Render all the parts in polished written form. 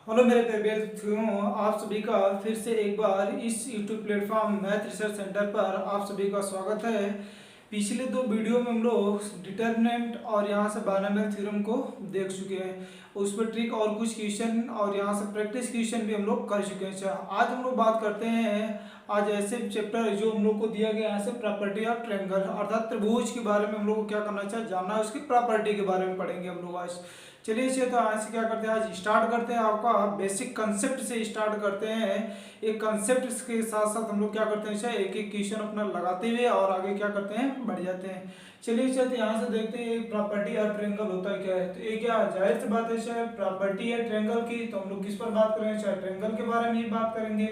Hello मेरे प्यारे विद्यार्थियों, आप सभी का फिर से एक बार इस YouTube platform math research centre पर आप सभी का स्वागत है। पिछले दो वीडियो में हम लोग डिटर्मिनेंट और यहाँ से बायनॉमियल थ्योरम को देख चुके हैं। उस पर ट्रिक और कुछ क्वेश्चन और यहाँ से प्रैक्टिस क्वेश्चन भी हम लोग कर चुके हैं। आज हम लोग बात करते हैं आज ऐसे चैप्टर जो हम लोग को दिया गया है, प्रॉपर्टी ऑफ ट्रायंगल अर्थात त्रिभुज के बारे में हम लोग को क्या करना चाहिए, जानना है, उसकी प्रॉपर्टी के बारे में पढ़ेंगे हम लोग आज। चलिए तो आज से क्या करते हैं, आज स्टार्ट करते हैं। आपका बेसिक कंसेप्ट से स्टार्ट करते हैं। एक कंसेप्ट के साथ साथ हम लोग क्या करते हैं, एक एक क्वेश्चन अपना लगाते हुए और आगे क्या करते हैं, बढ़ जाते हैं। चलिए तो यहाँ से देखते हैं प्रॉपर्टी ऑफ ट्रायंगल होता है क्या है। तो ये क्या जाहिर सी बात है, चाहे प्रॉपर्टी है ट्रायंगल की, तो हम लोग किस पर बात करेंगे, चाहे ट्रायंगल के बारे में ही बात करेंगे।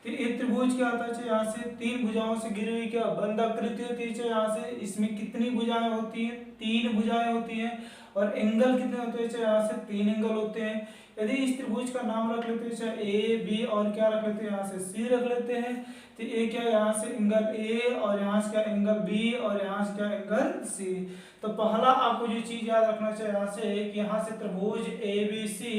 तो एक त्रिभुज क्या होता है, यहाँ से तीन भुजाओं से घिरी हुई क्या बंद आकृति होती है। यहाँ से इसमें कितनी भुजाएं होती हैं, तीन भुजाएं होती हैं। और एंगल कितने होते हैं, यहाँ से तीन एंगल होते हैं। यदि इस त्रिभुज का नाम रख लेते हैं, चाहे ए बी और क्या रख लेते हैं, यहाँ से सी रख लेते हैं। तो ए क्या, यहाँ से एंगल ए और यहाँ से क्या एंगल बी और यहाँ से क्या एंगल सी। तो पहला आपको जो चीज याद रखना चाहिए यहाँ से कि यहाँ से त्रिभुज ए बी सी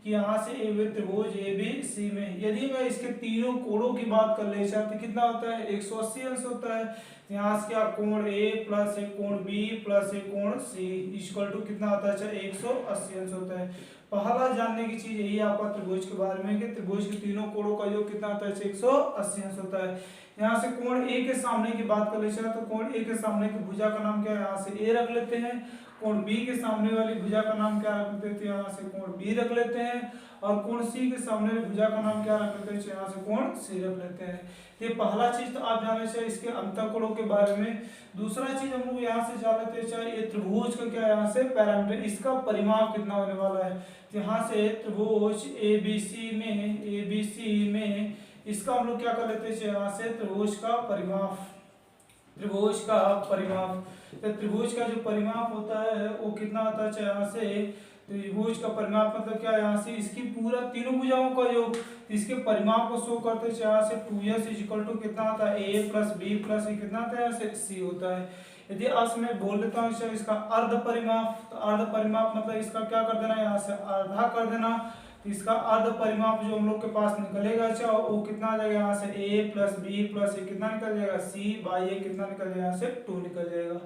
कि यहाँ से त्रिभुज ए बी सी में यदि मैं इसके तीनों कोणों की बात कर ले तो कितना होता है, 180 अंश होता है। यहाँ से क्या कोण ए प्लस एक कोण बी प्लस एक कोण सी इक्वल टू कितना होता है, 180 अंश होता है। पहला जानने की चीज यही आपका त्रिभुज के बारे में कि त्रिभुज के तीनों कोणों का योग कितना होता है, 180 अंश होता है। यहाँ से कोण ए के सामने की बात कर ले तो कोण ए के सामने की भुजा का नाम क्या है, यहाँ से ए रख लेते हैं। कोण बी के सामने वाली भुजा का नाम क्या रख लेते हैं, यहाँ से कोण बी रख लेते हैं। और कोण सी के सामने वाली भुजा का नाम क्या रख लेते हैं, यहाँ से कोण सी रख लेते हैं। ये पहला चीज तो आप जाने चाहिए इसके अंतःकोणों के बारे में। दूसरा चीज हम लोग यहाँ से जान लेते हैं, चाहे ये त्रिभुज का क्या यहाँ से पैरामीटर, इसका परिमाप कितना होने वाला है। यहाँ से त्रिभुज एबीसी में इसका हम लोग क्या कर लेते हैं, यहाँ से त्रिभुज का परिमाप, त्रिभुज का परिमाप। तो त्रिभुज का जो परिमाप होता है वो कितना होता है, यहाँ से त्रिभुज का परिमाप मतलब क्या, यहाँ से इसकी पूरा तीनों भुजाओं का योग, इसके परिमाप को शो करते हैं। यहाँ से 2s इक्वल टू कितना होता है, a प्लस बी प्लस कितना होता है, यहाँ से c होता है। यदि आज मैं बोल देता हूँ इसका अर्ध परिमाप, तो अर्ध परिमाप मतलब इसका क्या कर देना, यहाँ से आधा कर देना। तो इसका अर्ध परिमाप जो हम लोग के पास निकलेगा वो कितना आ जाएगा, यहाँ से a प्लस बी प्लस कितना निकल जाएगा, c बाई a कितना निकल जाएगा, यहाँ से 2 निकल जाएगा।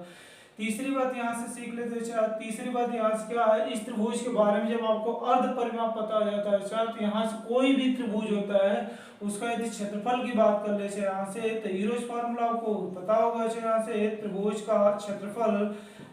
तीसरी बात यहाँ से सीख लेते हैं। तीसरी बात यहाँ से क्या है, इस त्रिभुज के बारे में जब आपको अर्ध परिमाप पता हो जाता है तो यहाँ से कोई भी त्रिभुज होता है उसका यदि क्षेत्रफल की बात कर ले यहाँ से, तो हीरोज फार्मूला आपको पता होगा। यहाँ से त्रिभुज का क्षेत्रफल,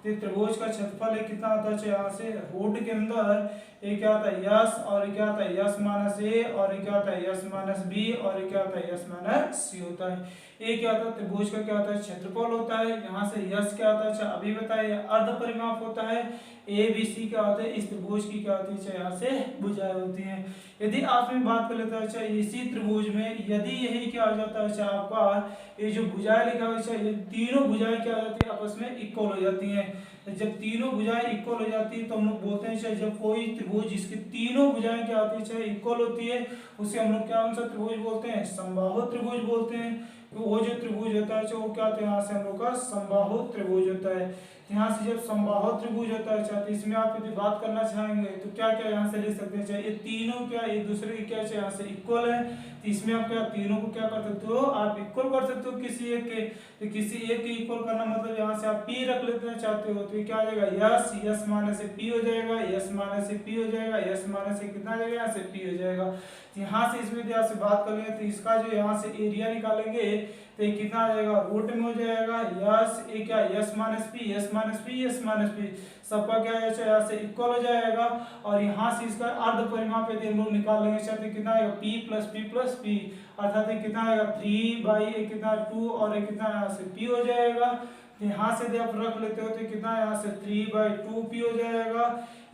त्रिभुज का क्षेत्रफल कितना होता है, यहाँ से रूट के अंदर ये क्या होता है यस, और क्या होता है यस माइनस ए, और क्या होता है यस माइनस बी, और क्या होता है यस माइनस सी होता है। ये क्या होता है, त्रिभुज का क्या होता है, क्षेत्रफल होता है। यहाँ से यस क्या होता है, अच्छा अभी बताइए, अर्ध परिमाप होता है। ए बी सी क्या होता है, इस त्रिभुज की क्या होती है, यहाँ से भुजाएं होती हैं। यदि आप में बात कर लेते हैं, अच्छा इसी त्रिभुज में यदि यही क्या हो जाता है, अच्छा आपका ये जो भुजाएं लिखा हुआ है, ये तीनों भुजाएं क्या हो जाती है, आपस में इक्वल हो जाती हैं। जब तीनों भुजाएं इक्वल हो जाती है तो हम लोग बोलते हैं, चाहे जब कोई त्रिभुज जिसकी तीनों भुजाएं क्या होती है, चाहे इक्वल होती है, उसे हम लोग क्या सा त्रिभुज बोलते हैं, समबाहु त्रिभुज बोलते हैं। तो वो जो त्रिभुज होता है वो क्या होता है, यहाँ से हम लोग का समबाहु त्रिभुज होता है। यहाँ से जब समबाहु त्रिभुज होता है तो इसमें आप यदि बात करना चाहेंगे तो क्या क्या यहाँ से लिख सकते हैं, चाहे ये तीनों क्या एक दूसरे के क्या यहाँ से इक्वल है, तो इसमें आप क्या तीनों को क्या कर सकते हो, आप इक्वल कर सकते हो किसी एक के। तो किसी एक के इक्वल करना मतलब यहाँ से आप p रख लेते हैं चाहते हो, तो क्या आ जाएगा यस, यस माइनस से p हो जाएगा, यस माइनस से p हो जाएगा, यस माइनस से कितना आ जाएगा, यहाँ से p हो जाएगा। यहाँ से इसमें यहाँ से बात करेंगे तो इसका जो यहाँ से एरिया निकालेंगे तो ये कितना आ जाएगा, रूट में हो जाएगा यस ए क्या yes minus P, yes minus P, yes minus P, सबका क्या है यहाँ से इक्वल हो जाएगा। और यहाँ से इसका अर्ध परिमाप यदि हम लोग निकाल लेंगे चाहते कितना आएगा, p प्लस पी अर्थात कितना आएगा 3 बाई कितना 2 और कितना यहाँ से p हो जाएगा। यहाँ से आप रख लेते हो तो कितना यहाँ से 3/2p हो जाएगा।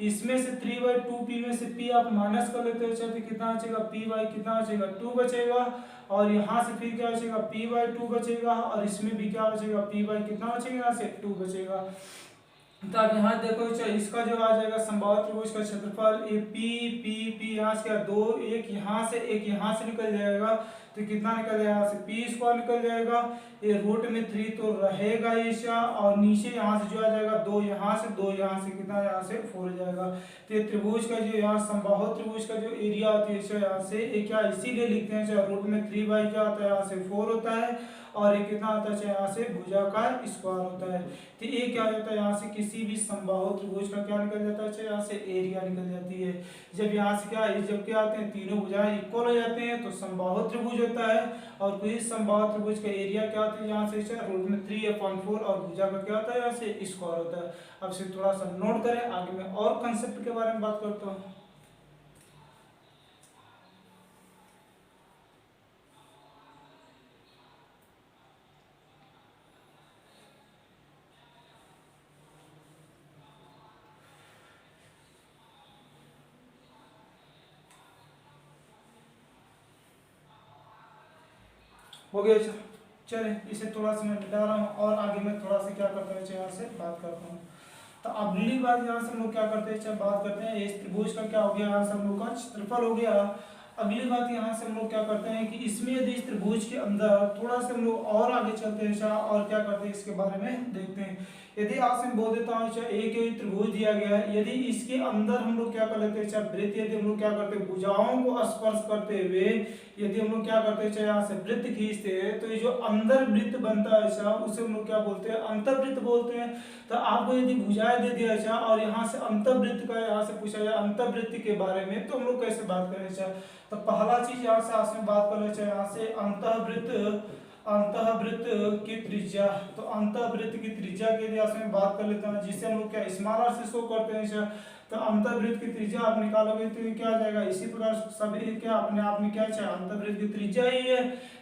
इसमें से 3/2p में से p आप माइनस कर लेते हो चाहते कितना बचेगा, p बाई कितना बचेगा 2 बचेगा। और यहाँ से फिर क्या बचेगा, p/2 बचेगा, और इसमें भी क्या बचेगा, p बाई कितना बचेगा, यहाँ से 2 बचेगा। तो अब यहाँ देखो इसका जो आ जाएगा समबाहु त्रिभुज का क्षेत्रफल ये p p p यहाँ से क्या 2, एक यहाँ से निकल जाएगा। तो कितना निकल जाएगा यहाँ से पी स्क्वायर निकल जाएगा, ये रूट में 3 तो रहेगा ये सा, और नीचे यहाँ से जो आ जाएगा 2 यहाँ से 2 यहाँ से कितना यहाँ से 4 हो जाएगा। तो ये त्रिभुज का जो यहाँ समबाहु त्रिभुज का जो एरिया होती है यहाँ से ये क्या इसीलिए लिखते हैं चाहे रूट में 3 बाई क्या होता है यहाँ से 4 होता है, और ये कितना होता है यहाँ से भुजा का स्क्वायर होता है। तो ये क्या हो जाता है यहाँ से किसी भी समबाहु त्रिभुज का क्या निकल जाता है यहाँ से एरिया निकल जाती है। जब यहाँ से क्या जब क्या आते हैं तीनों भुजाएं इक्वल हो जाते हैं तो समबाहु त्रिभुज होता है, और कोई समबाहु त्रिभुज का एरिया क्या होता है यहाँ से रूट में 3/4 और भुजा का क्या होता है यहाँ से स्क्वायर होता है। अब से थोड़ा सा नोट करें, आगे मैं और कंसेप्ट के बारे में बात करता हूँ। हो गया चले, इसे थोड़ा सा मैं मिटा रहा हूँ और आगे मैं थोड़ा सा क्या करता हूँ यहाँ से बात करता हूँ। तो अगली बात यहाँ से हम लोग क्या करते हैं बात करते हैं इस त्रिभुज का क्या हो गया यहाँ से हम लोग का क्षेत्रफल हो गया। अगली बात यहाँ से हम लोग क्या करते हैं कि इसमें यदि इस त्रिभुज के अंदर थोड़ा सा हम लोग और आगे चलते हैं और क्या करते हैं इसके बारे में देखते हैं। यदि आपसे मैं बोल देता हूँ एक त्रिभुज दिया गया है, यदि इसके अंदर हम लोग क्या कर लेते हैं वृत्त, यदि हम लोग क्या करते हैं भुजाओं को स्पर्श करते हुए यदि हम लोग क्या करते हैं यहाँ से वृत्त खींचते हैं, तो ये जो अंदर वृत्त बनता है उसे हम लोग क्या बोलते हैं अंतर्वृत्त बोलते हैं। तो आपको यदि भुजाएं दे दिया और यहाँ से अंतर्वृत्त का यहाँ से पूछा जाए अंतर्वृत्त के बारे में, तो हम लोग कैसे बात करें तो पहला चीज यहाँ से आपसे बात कर ले यहाँ से अंतःवृत्त की त्रिज्या। तो अंतःवृत्त की त्रिज्या के लिए आपसे बात कर लेते हैं जिससे हम लोग क्या स्मॉल आर से शो करते हैं। तो अंतःवृत्त की त्रिज्या आप निकालोगे तो क्या आ जाएगा इसी प्रकार सभी क्या अपने आप में क्या चाहिए अंतःवृत्त की त्रिज्या ही है।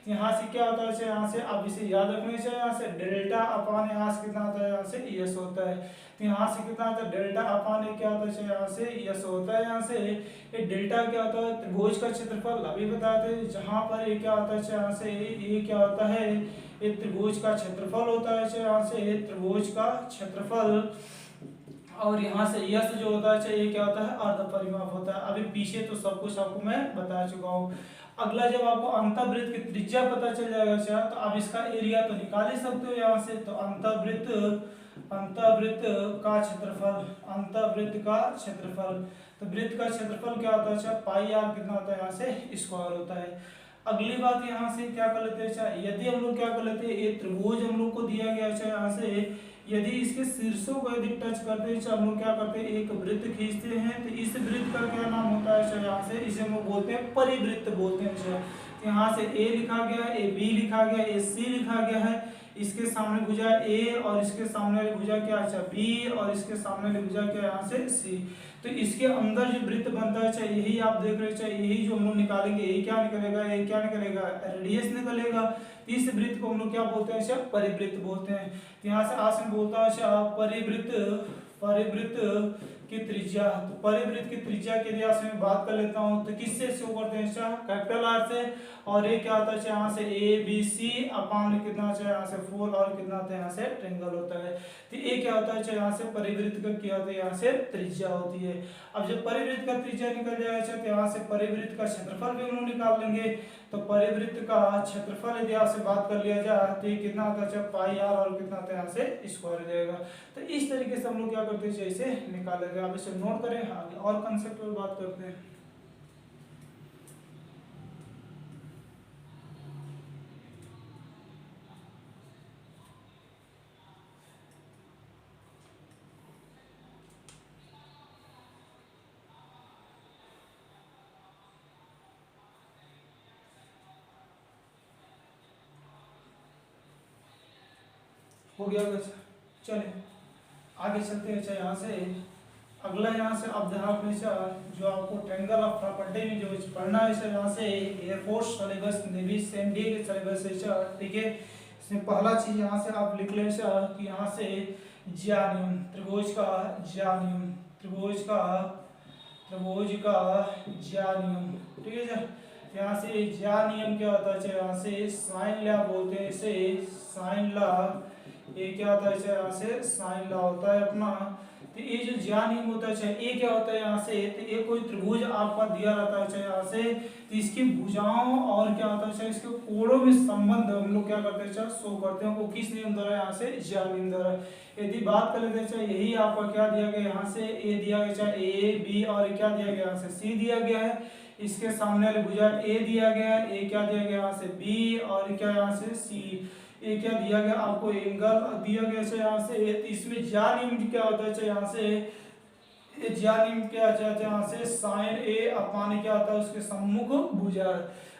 यहाँ से क्या होता है यहाँ से आप इसे याद रखना चाहिए यहाँ से डेल्टा अपान यहाँ से कितना होता है यहाँ से यस होता है। तो यहाँ से कितना होता है डेल्टा अपान क्या होता है यहाँ से यस होता है। यहाँ से ये डेल्टा क्या होता है त्रिभुज का क्षेत्रफल अभी बताते हैं जहाँ पर ये क्या होता है यहाँ से ये क्या होता है ये त्रिभुज का क्षेत्रफल होता है यहाँ से त्रिभुज का क्षेत्रफल, और यहाँ से यस जो होता है ये क्या होता है अर्ध परिमाप होता है। अभी पीछे तो सब कुछ आपको मैं बता चुका हूँ। अगला जब आपको अंतःवृत्त की त्रिज्या पता चल जाएगा तो आप इसका एरिया तो निकाल ही सकते हो यहाँ से। तो अंतःवृत्त का क्षेत्रफल तो वृत्त का क्षेत्रफल क्या होता है पाई आर कितना होता है यहाँ से स्क्वायर होता है। अगली बात यहाँ से क्या कर लेते हैं यदि हम लोग क्या कर लेते हैं ये त्रिभुज हम लोग को दिया गया है यहाँ से यदि इसके शीर्षों को यदि टच करते हैं हम लोग क्या करते हैं एक वृत्त खींचते हैं। तो इस वृत्त का क्या नाम होता है यहाँ से इसे हम लोग बोलते हैं परिवृत्त बोलते हैं। यहाँ से ए लिखा गया है ए बी लिखा गया है ए सी लिखा गया है, इसके सामने भुजा ए और इसके सामने भुजा क्या है बी और इसके सामने भुजा क्या यहाँ से सी। तो इसके अंदर जो वृत्त बनता है यही आप देख रहे हैं यही जो हम लोग निकालेंगे ये क्या निकलेगा रेडियस निकलेगा। इस वृत्त को हम लोग क्या बोलते हैं परिवृत्त बोलते हैं। यहाँ से आसन बोलता है परिवृत्त की त्रिज्या। तो परिवृत्त की त्रिज्या के लिए मैं बात कर लेता हूँ तो किससे शो करते हैं कैपिटल आर से, और ये क्या होता है यहाँ से ए बी सी अपान कितना यहाँ से 4 और कितना होता है यहाँ से ट्रायंगल होता है। तो ये क्या होता है यहाँ से परिवृत्त का क्या होता है यहाँ से त्रिज्या होती है। अब जब परिवृत्त का त्रिज्या निकल जाएगा तो यहाँ से परिवृत्त का क्षेत्रफल भी हम लोग निकाल लेंगे। तो परिवृत्त का क्षेत्रफल यदि आपसे बात कर लिया जाए तो ये कितना होता है पाई आर और कितना होता है यहाँ से स्क्वायर हो जाएगा। तो इस तरीके से हम लोग क्या करते हैं इसे निकालेंगे। आप इसे नोट करें आगे और कंसेप्ट पर बात करते हैं। हो गया चले आगे चलते हैं। यहाँ से अगला यहाँ से आप ध्यान रखने जो आपको ट्रायंगल ऑफ प्रॉपर्टी में जो पढ़ना है यहाँ से एयरफोर्स सिलेबस नेवी एनडीए के सिलेबस है ठीक है। इसमें पहला चीज यहाँ से आप लिख लें कि यहाँ से ज्यानियम त्रिभुज का ज्यानियम ठीक है। यहाँ से ज्यानियम क्या होता है यहाँ से साइन लॉ बोलते हैं इसे साइन लॉ। ये क्या होता है यहाँ से साइन लॉ होता है अपना। तो ये जो ज्या नियम होता है, चाहे ए क्या होता है यहाँ से, तो ये कोई त्रिभुज आपका दिया रहता है चाहे यहाँ से, तो इसकी भुजाओं और क्या होता है चाहे इसके कोणों में संबंध हम लोग क्या करते हैं चाहे शो करते हैं, वो किस नियम द्वारा, यहाँ से ज्या नियम द्वारा। यदि बात कर लेते हैं चाहे यही आपका क्या दिया गया यहाँ से, ए दिया गया, चाहे ए बी, और क्या दिया गया यहाँ से सी दिया गया है, इसके सामने वाली भुजा ए दिया गया है, ए क्या दिया गया यहाँ से बी, और क्या यहाँ से सी, ये क्या दिया गया आपको एंगल दिया गया है यहाँ से। तो इसमें ज्या नियम क्या होता है चाहे यहाँ से, ये ज्या नियम क्या चाहते हैं यहाँ से साइन ए अपान क्या होता है उसके सम्मुख भुजा,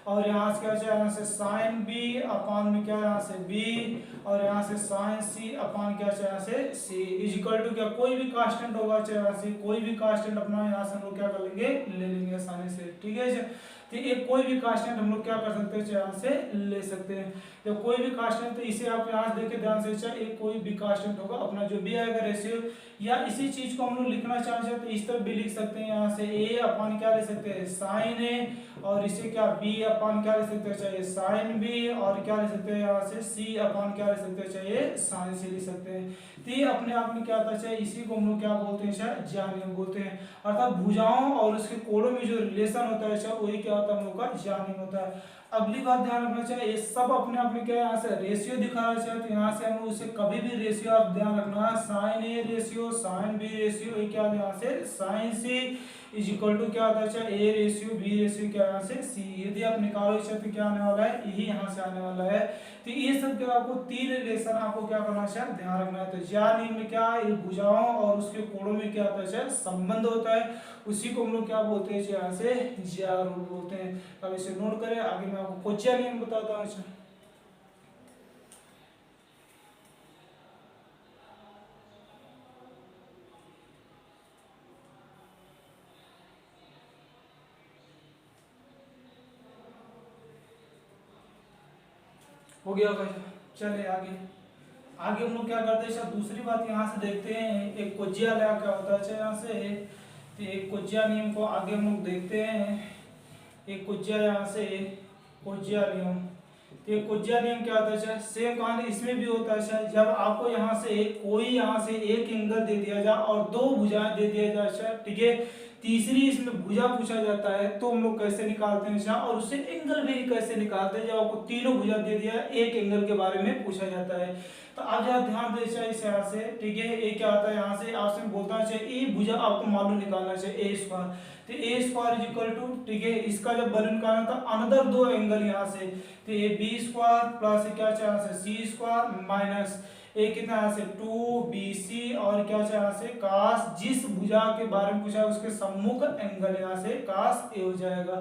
और यहाँ से क्या चाहे यहाँ से साइन बी अपान में क्या यहाँ से बी, और यहाँ से साइन सी अपान क्या चाहे यहाँ से सी इज इक्वल टू क्या, कोई भी कांस्टेंट होगा चाहे यहाँ से कोई भी कांस्टेंट अपना यहाँ से हम लोग क्या कर लेंगे, ले लेंगे आसानी से, ठीक है। तो ये कोई भी कांस्टेंट हम लोग क्या कर सकते हैं यहाँ से ले सकते हैं, तो कोई भी कांस्टेंट, तो इसे आप यहाँ से देखे ध्यान से, चाहे एक कोई भी कांस्टेंट होगा अपना जो भी आएगा रेशियो, या इसी चीज को हम लोग लिखना चाहते तो इस तरह भी लिख सकते हैं, यहाँ से ए अपन क्या ले सकते हैं साइन ए, और इसे क्या बी अपन क्या ले सकते हैं चाहिए साइन बी, और क्या ले सकते हैं यहाँ से सी अपन क्या ले सकते हैं चाहिए साइन सी लिख सकते हैं। तो ये अपने आप में क्या होता है, इसी को हम लोग क्या बोलते हैं शायद ज्या नियम बोलते हैं, अर्थात भुजाओं और उसके कोणों में जो रिलेशन होता है शायद वही क्या होता है हम लोग का ज्या नियम होता है। अगली बात ध्यान रखना चाहिए, ये सब अपने आप में क्या है यहाँ से रेशियो दिखाना चाहिए, तो यहाँ से हम लोग उसे कभी भी रेशियो आप ध्यान रखना, sine A ratio sine B ratio, ये क्या यहाँ से sine C is equal to क्या होता है चाहे ए रेशियो बी रेशियो क्या यहाँ से सी, यदि आप निकालो इसे तो क्या आने वाला है, यही यहाँ से आने वाला है। तो ये सब क्या आपको तीन रिलेशन आपको क्या करना है ध्यान रखना है। तो ज्या नियम में क्या है, भुजाओं और उसके कोणों में क्या होता है संबंध होता है, उसी को हम लोग क्या बोलते हैं यहाँ से ज्या रूल बोलते हैं। अब इसे नोट करें, आगे मैं आपको कोज्या नियम बताता हूँ। हो गया भाई, चले आगे। आगे हम लोग क्या करते हैं सर, दूसरी बात यहाँ से देखते हैं, एक कोज्या लॉ क्या होता है यहाँ से, तो एक कोज्या नियम को आगे हम लोग देखते हैं। एक कोज्या यहाँ से कोज्या नियम, तो ये कोज्या नियम क्या होता है, सेम कहानी इसमें भी होता है। जब आपको यहाँ से कोई यहाँ से एक एंगल दे दिया जाए और दो भुजाएं दे दिया जाए, ठीक है, तीसरी इसमें भुजा पूछा जाता है तो हम लोग कैसे निकालते हैं और उससे एंगल भी कैसे निकालते हैं, जब आपको तीनों भुजा दे दिया एक एंगल के बारे में पूछा जाता है। तो आप जरा ध्यान दे चाहिए इस यहाँ से, ठीक है, ए क्या होता है यहाँ से आपसे बोलता है ए भुजा आपको मालूम निकालना चाहिए ए स्क्वायर, तो ए स्क्वायर इज इक्वल टू, ठीक है, इसका जब वैल्यू निकालना था अनदर दो एंगल यहाँ से, तो ये बी स्क्वायर प्लस क्या चाहिए यहाँ से सी स्क्वायर माइनस ए कितना यहाँ से 2bc और क्या चाहिए यहाँ से कास, जिस भुजा के बारे में पूछा है उसके सम्मुख एंगल यहाँ से कास ए हो जाएगा।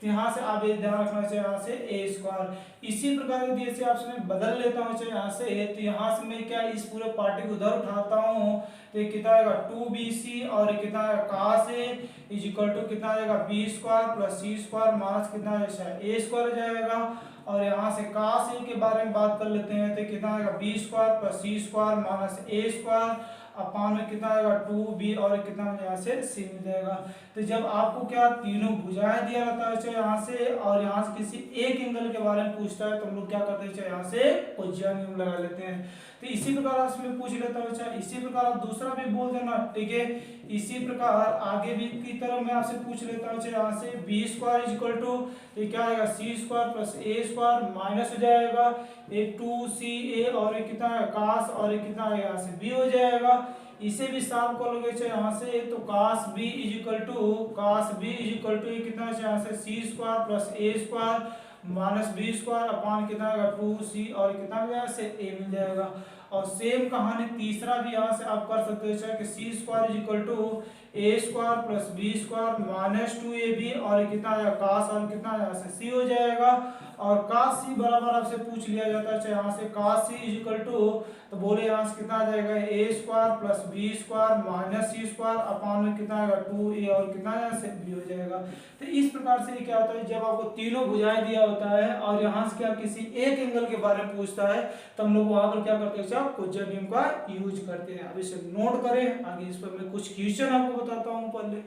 तो यहाँ से आप ये ध्यान रखना चाहिए यहाँ से ए स्क्वायर। इसी प्रकार यदि ऐसे आपसे मैं बदल लेता हूँ यहाँ से, तो यहाँ से मैं क्या इस पूरे पार्टी को उधर उठाता हूँ, तो ये कितना आएगा 2bc और कितना आएगा कास ए इज इक्वल टू कितना आएगा बी स्क्वायर प्लस सी स्क्वायर माइनस कितना आएगा ए स्क्वायर हो जाएगा। और यहाँ से कास ए के बारे में बात कर लेते हैं, तो कितना आएगा बी स्क्वायर प्लस सी स्क्वायर माइनस ए स्क्वायर अपान में कितना आएगा 2b और कितना यहाँ से सी मिल जाएगा। तो जब आपको क्या तीनों भुजाएं दिया रहता है यहाँ से और यहाँ से किसी एक एंगल के बारे में पूछता है, तो हम लोग क्या करते हैं यहाँ से कोज्या नियम लगा लेते हैं। तो इसी प्रकार इसमें पूछ लेता है, इसी प्रकार आप दूसरा भी बोल देना, ठीक है। इसी प्रकार आगे भी की तरह मैं आपसे पूछ लेता हूँ यहाँ से B square is equal to क्या आएगा C square plus A square minus हो जाएगा ये 2ca और ये कितना है कास और ये कितना है यहाँ से b हो जाएगा। इसे भी सॉल्व कर लोगे यहाँ से, तो cos b is equal to ये कितना है यहाँ से C square plus A square minus B square upon कितना आएगा 2c और कितना मिल जाएगा से a मिल जाएगा। और सेम कहानी तीसरा भी यहाँ से आप कर सकते हो कि C square is equal to A square plus B square minus 2ab और कितना आएगा कास और कितना यहाँ से सी हो जाएगा। और कास सी बराबर आपसे पूछ लिया जाता है यहाँ से cos C is equal to, तो बोले यहाँ से कितना आ जाएगा A square plus B square minus C square upon में कितना आएगा 2a और कितना यहाँ से b हो जाएगा। तो इस प्रकार से क्या होता है, जब आपको तीनों भुजाएं दिया होता है और यहाँ से क्या किसी एक एंगल के बारे में पूछता है, तो हम लोग वहां पर क्या करते हैं कोज्या नियम का यूज करते हैं। अब इसे नोट करें, आगे इस पर मैं कुछ क्वेश्चन आपको बताता हूँ पहले।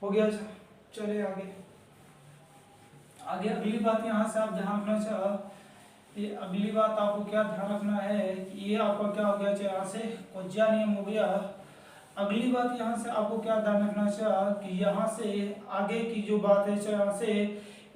हो गया अच्छा। चलिए आगे आगे अगली बात यहाँ से आप ध्यान रखना चाहिए। ये अगली बात आपको क्या ध्यान रखना है कि ये आपका क्या हो गया, यहाँ से कोज्जा नियम हो गया। अगली बात यहाँ से आपको क्या ध्यान रखना चाहिए कि यहाँ से आगे की जो बात है यहाँ से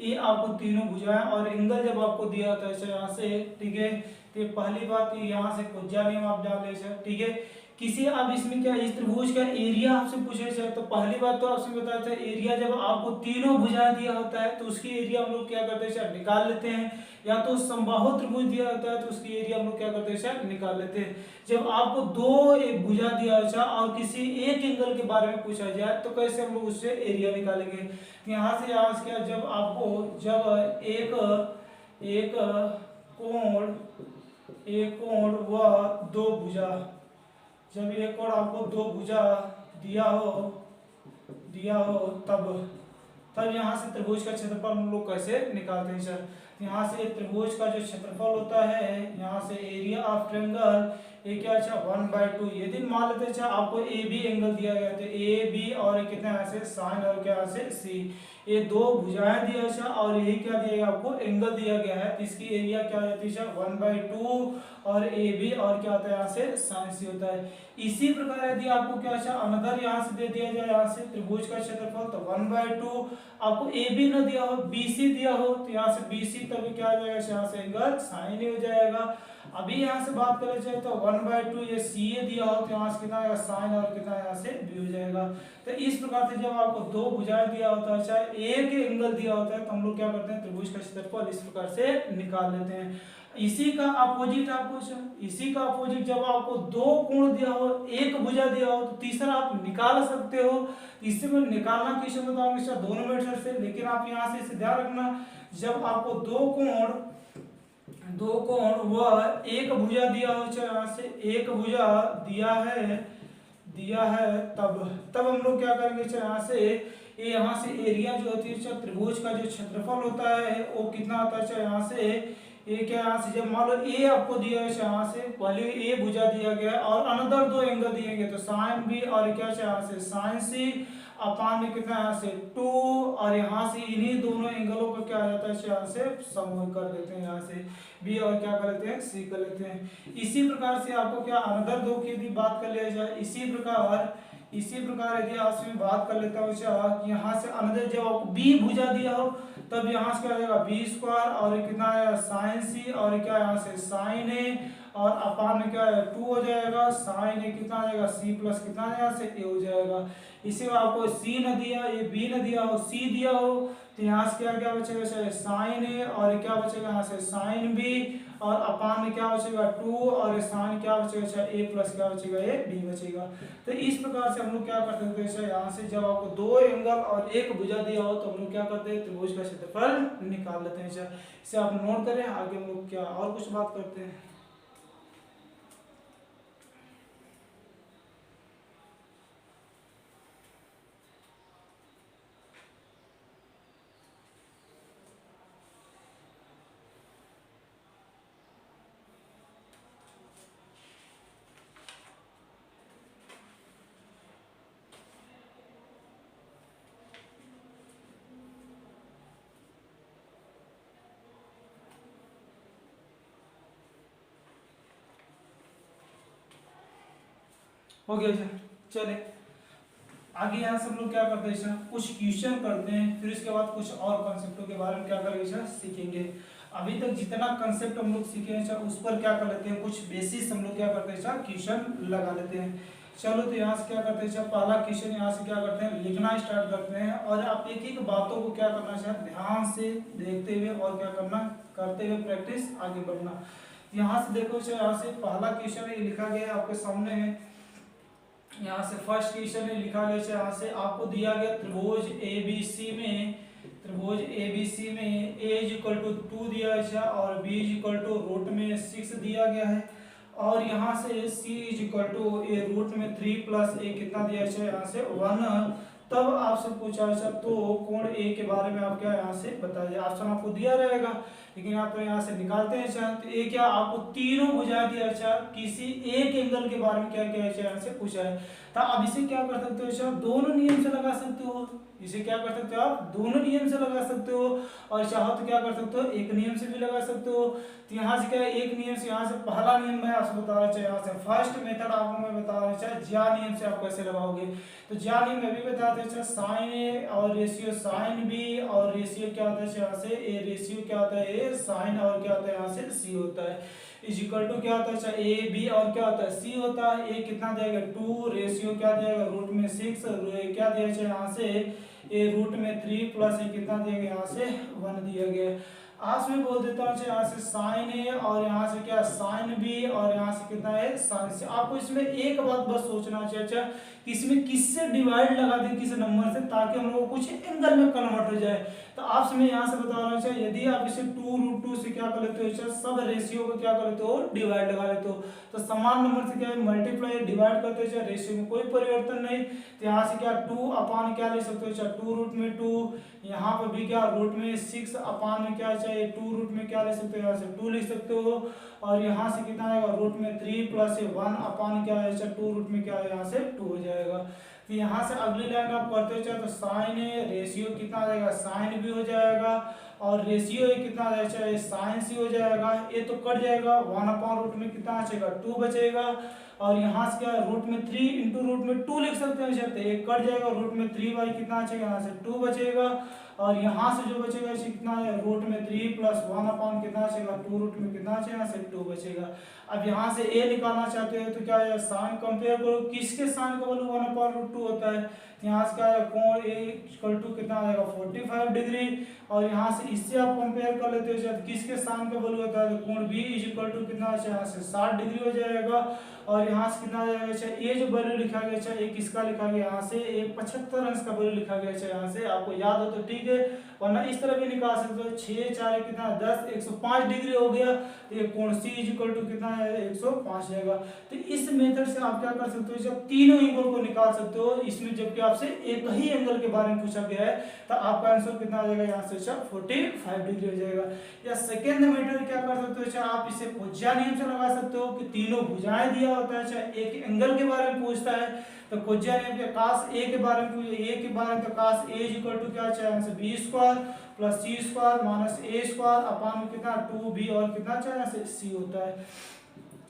ये आपको तीनों भुजाएं और एंगल जब आपको दिया होता है यहाँ से, ठीक है। तो पहली बात यहाँ से कोज्जा नियम आप जान ले, ठीक है। किसी अब इसमें क्या इस त्रिभुज का एरिया आपसे पूछे जाए तो पहली बात तो आपसे बताया था एरिया जब आपको तीनों भुजाएं दिया होता है तो उसकी एरिया हम लोग क्या करते हैं निकाल लेते हैं, या तो समबाहु त्रिभुज दिया होता है तो उसकी एरिया हम लोग क्या करते हैं निकाल लेते हैं। जब आपको दो एक भुजा दिया जाए और किसी एक एंगल के बारे में पूछा जाए तो कैसे हम लोग उससे एरिया निकालेंगे। यहाँ से क्या जब आपको जब एक कोण व दो भुजा, जब एक और आपको दो भुजा दिया हो तब यहाँ से त्रिभुज का क्षेत्रफल हम लोग कैसे निकालते हैं सर। यहाँ से त्रिभुज का जो क्षेत्रफल होता है यहाँ से एरिया ऑफ ट्रायंगल ये क्या अच्छा 1/2। यदि मान लेते अच्छा आपको ए बी एंगल दिया गया तो ए बी और कितने यहाँ से साइन और क्या यहाँ से सी, ये दो भुजाएं दिया अच्छा और यही क्या दिया गया आपको एंगल दिया गया है तो इसकी एरिया क्या हो जाती है 1/2 और ए बी और क्या होता है यहाँ से साइन सी होता है। इसी प्रकार यदि आपको क्या अच्छा अनदर यहाँ से दे दिया जाए यहाँ से त्रिभुज का क्षेत्रफल तो 1/2, आपको ए बी न दिया हो बी सी दिया हो तो यहाँ से बी सी तभी क्या आ जाएगा यहाँ से एंगल साइन ही हो जाएगा। अभी यहाँ से बात करें जाए तो 1/2 ये सी ए दिया हो तो यहाँ से कितना आएगा साइन और कितना यहाँ से बी हो जाएगा। तो इस प्रकार से जब आपको दो भुजाएं दिया होता है चाहे एक एंगल दिया होता है तो हम लोग क्या करते हैं त्रिभुज का क्षेत्रफल इस प्रकार से निकाल लेते हैं। इसी का अपोजिट जब आपको दो कोण दिया हो एक भुजा दिया हो तो तीसरा आप निकाल सकते हो। इससे में निकालना किस बताऊंगा दोनों मेथड से, लेकिन आप यहाँ से इसे ध्यान रखना जब आपको दो कोण व एक भुजा दिया हो यहाँ से एक भुजा दिया है तब हम लोग क्या करेंगे यहाँ से एरिया जो होती है त्रिभुज का जो क्षेत्रफल होता है वो कितना होता है यहाँ से ए क्या यहाँ से जब मान लो ए आपको दिया है यहाँ से पहले ए भुजा दिया गया और अनदर दो एंगल दिए गए तो साइन बी और क्या यहाँ से साइन सी अपान में कितना यहाँ से 2 और यहाँ से इन्हीं दोनों एंगलों को क्या आ जाता है यहाँ से समूह कर देते हैं यहाँ से बी और क्या कर लेते हैं सी कर लेते हैं। इसी प्रकार से आपको क्या अनदर दो की यदि बात कर लिया जाए इसी प्रकार यदि आपसे मैं बात कर लेता हूँ यहाँ से अनदर जब आपको बी भुजा दिया हो तब यहाँ से क्या आ जाएगा बी स्क्वायर और कितना आएगा साइन सी और क्या यहाँ से साइन ए और अपान में क्या है 2 हो जाएगा साइन ए कितना आ जाएगा सी प्लस कितना यहाँ से ए हो जाएगा। इसी में आपको सी न दिया ये बी न दिया हो सी दिया हो तो यहाँ से क्या बचेगा साइन ए और क्या बचेगा यहाँ से साइन बी और अपान में क्या बचेगा 2 और साइन क्या बचेगा ए प्लस क्या बचेगा ए बी बचेगा। तो इस प्रकार से हम लोग क्या करते हैं यहाँ से जब आपको दो एंगल और एक भुजा दिया हो तो हम लोग क्या करते हैं त्रिभुज का क्षेत्रफल निकाल लेते हैं। इसे आप नोट करें, आगे हम लोग क्या और कुछ बात करते हैं। हो गया सर। चले आगे यहाँ से हम लोग क्या करते हैं सर कुछ क्वेश्चन करते हैं फिर इसके बाद कुछ और कंसेप्टों के बारे में क्या करेंगे सर सीखेंगे। अभी तक जितना कंसेप्ट हम लोग सीखे हैं सर उस पर क्या कर लेते हैं कुछ बेसिस हम लोग क्या करते हैं सर क्वेश्चन लगा लेते हैं। चलो तो यहाँ से क्या करते हैं सर पहला क्वेश्चन यहाँ से क्या करते हैं लिखना स्टार्ट करते हैं और आप एक एक बातों को क्या करना सर ध्यान से देखते हुए और क्या करना करते हुए प्रैक्टिस आगे बढ़ना। यहाँ से देखो सर यहाँ से पहला क्वेश्चन ये लिखा गया है आपके सामने में। यहाँ से फर्स्ट क्वेश्चन में लिखा गया यहाँ से आपको दिया गया त्रिभुज एबीसी में a इक्वल टू 2 दिया है और b इक्वल टू रूट में 6 दिया गया है और यहाँ से c equal to a root में 3 प्लस a कितना दिया है यहाँ से 1। तब आपसे पूछा है तो कोण a के बारे में आप क्या यहाँ से बताइए। ऑप्शन आपको दिया रहेगा लेकिन आप यहाँ से निकालते हैं तो ये क्या आपको तीनों बुझा दिया किसी एक एंगल के बारे में क्या क्या यहाँ से पूछा है। तो अब इसे क्या कर सकते हो दोनों नियम से लगा सकते हो। इसे क्या कर सकते हो आप दोनों नियम से लगा सकते हो, और चाहो तो क्या कर सकते हो एक नियम से भी लगा सकते हो। तो यहाँ से क्या है एक नियम से, यहाँ से पहला नियम मैं आपसे बता रहा चाहिए, यहाँ से फर्स्ट मेथड आपको मैं बता रहा चाहिए ज्या नियम से आप कैसे लगाओगे। तो ज्या नियम में भी बता दें साइन ए और रेशियो साइन बी, और रेशियो क्या होता है यहाँ से ए, रेशियो क्या होता है ए साइन, और क्या होता है यहाँ से सी होता है, इज इक्वल टू क्या होता है अच्छा ए बी और क्या होता है सी होता है। ए कितना देगा 2, रेशियो क्या देगा रूट में 6, क्या दिया जाए यहाँ से ए रूट में 3 प्लस ए कितना दिया गया यहाँ से 1 दिया गया। आज मैं बोल देता हूँ यहाँ से साइन ए और यहाँ से क्या साइन बी, और यहाँ से कितना है साइन सी। आपको इसमें एक बात बस सोचना चाहिए अच्छा कि इसमें किससे डिवाइड लगा दें किस नंबर से, ताकि हम लोग को कुछ एंगल में कन्वर्ट हो जाए। तो आपसे मैं यहाँ से बता रहा हूँ यदि आप इसे 2√2 से क्या कर लेते हो सब रेशियो को क्या कर लेते हो डिवाइड लगा लेते हो, तो समान नंबर से क्या है मल्टीप्लाई डिवाइड करते हो रेशियो में कोई परिवर्तन नहीं। तो यहाँ से क्या 2 अपान क्या ले सकते हो 2 रूट में 2, यहाँ पर भी क्या रूट में 6 अपान में क्या चाहिए 2 रूट में क्या ले सकते हो यहाँ से 2 लिख सकते हो, और यहाँ से कितना आएगा रूट में 3 प्लस 1 अपान क्या है 2 रूट में क्या है यहाँ से 2 हो जाएगा। तो यहाँ से अगली लाइन आप पढ़ते हो तो साइन ए रेशियो कितना आ जाएगा साइन भी हो जाएगा, और रेशियो ए कितना आ जाएगा साइन सी हो जाएगा। ए तो कट जाएगा 1 अपान रूट में कितना बचेगा 2 बचेगा, और यहाँ से क्या रूट में 3 इंटू रूट में 2 लिख सकते हैं तो एक कट जाएगा रूट में 3 बाई कितना बचेगा यहाँ से 2 बचेगा, और यहाँ से जो बचेगा इसे कितना है रूट में 3 प्लस 1 अपान कितना बचेगा 2 रूट में कितना बचेगा यहाँ से 2 बचेगा। अब यहाँ से ए निकालना चाहते हो तो क्या है साइन कंपेयर करो किसके साइन का वैल्यू 1 अपान रूट 2 होता है, यहाँ से क्या है कोण ए इक्वल टू कितना आएगा 45 डिग्री, और यहाँ से इससे आप कंपेयर कर लेते हो तो किसके साइन का वैल्यू होता है तो कोण बी इज इक्वल टू कितना है यहाँ से 60 डिग्री हो जाएगा, और यहाँ से कितना आ जाएगा ये जो वैल्यू लिखा गया एक किसका लिखा गया यहाँ से एक 75 अंश का वैल्यू लिखा गया यहाँ से आपको याद हो तो ठीक है, वरना इस तरह भी निकाल सकते हो 6 4 कितना 10 105 डिग्री हो गया, तो ये कोण सी इज इक्वल टू कितना है 105 जाएगा। तो इस मेथड से आप क्या कर सकते हो जब तीनों एंगल को निकाल सकते हो इसमें, जबकि आपसे एक ही एंगल के बारे में पूछा गया है तो आपका आंसर कितना आ जाएगा यहाँ से 45 डिग्री हो जाएगा। या सेकेंड मेथड क्या कर सकते हो आप इसे कोज्या नियम से लगा सकते हो कि तीनों भुजाएं दिया होता है एक एंगल के बारे में पूछता है तो कोज्या नियम के कास ए के बारे में ए के बारे में तो कास ए इज इक्वल टू क्या चाहिए बी स्क्वायर प्लस सी स्क्वायर माइनस ए स्क्वायर अपान कितना 2b और कितना चाहिए सी होता है।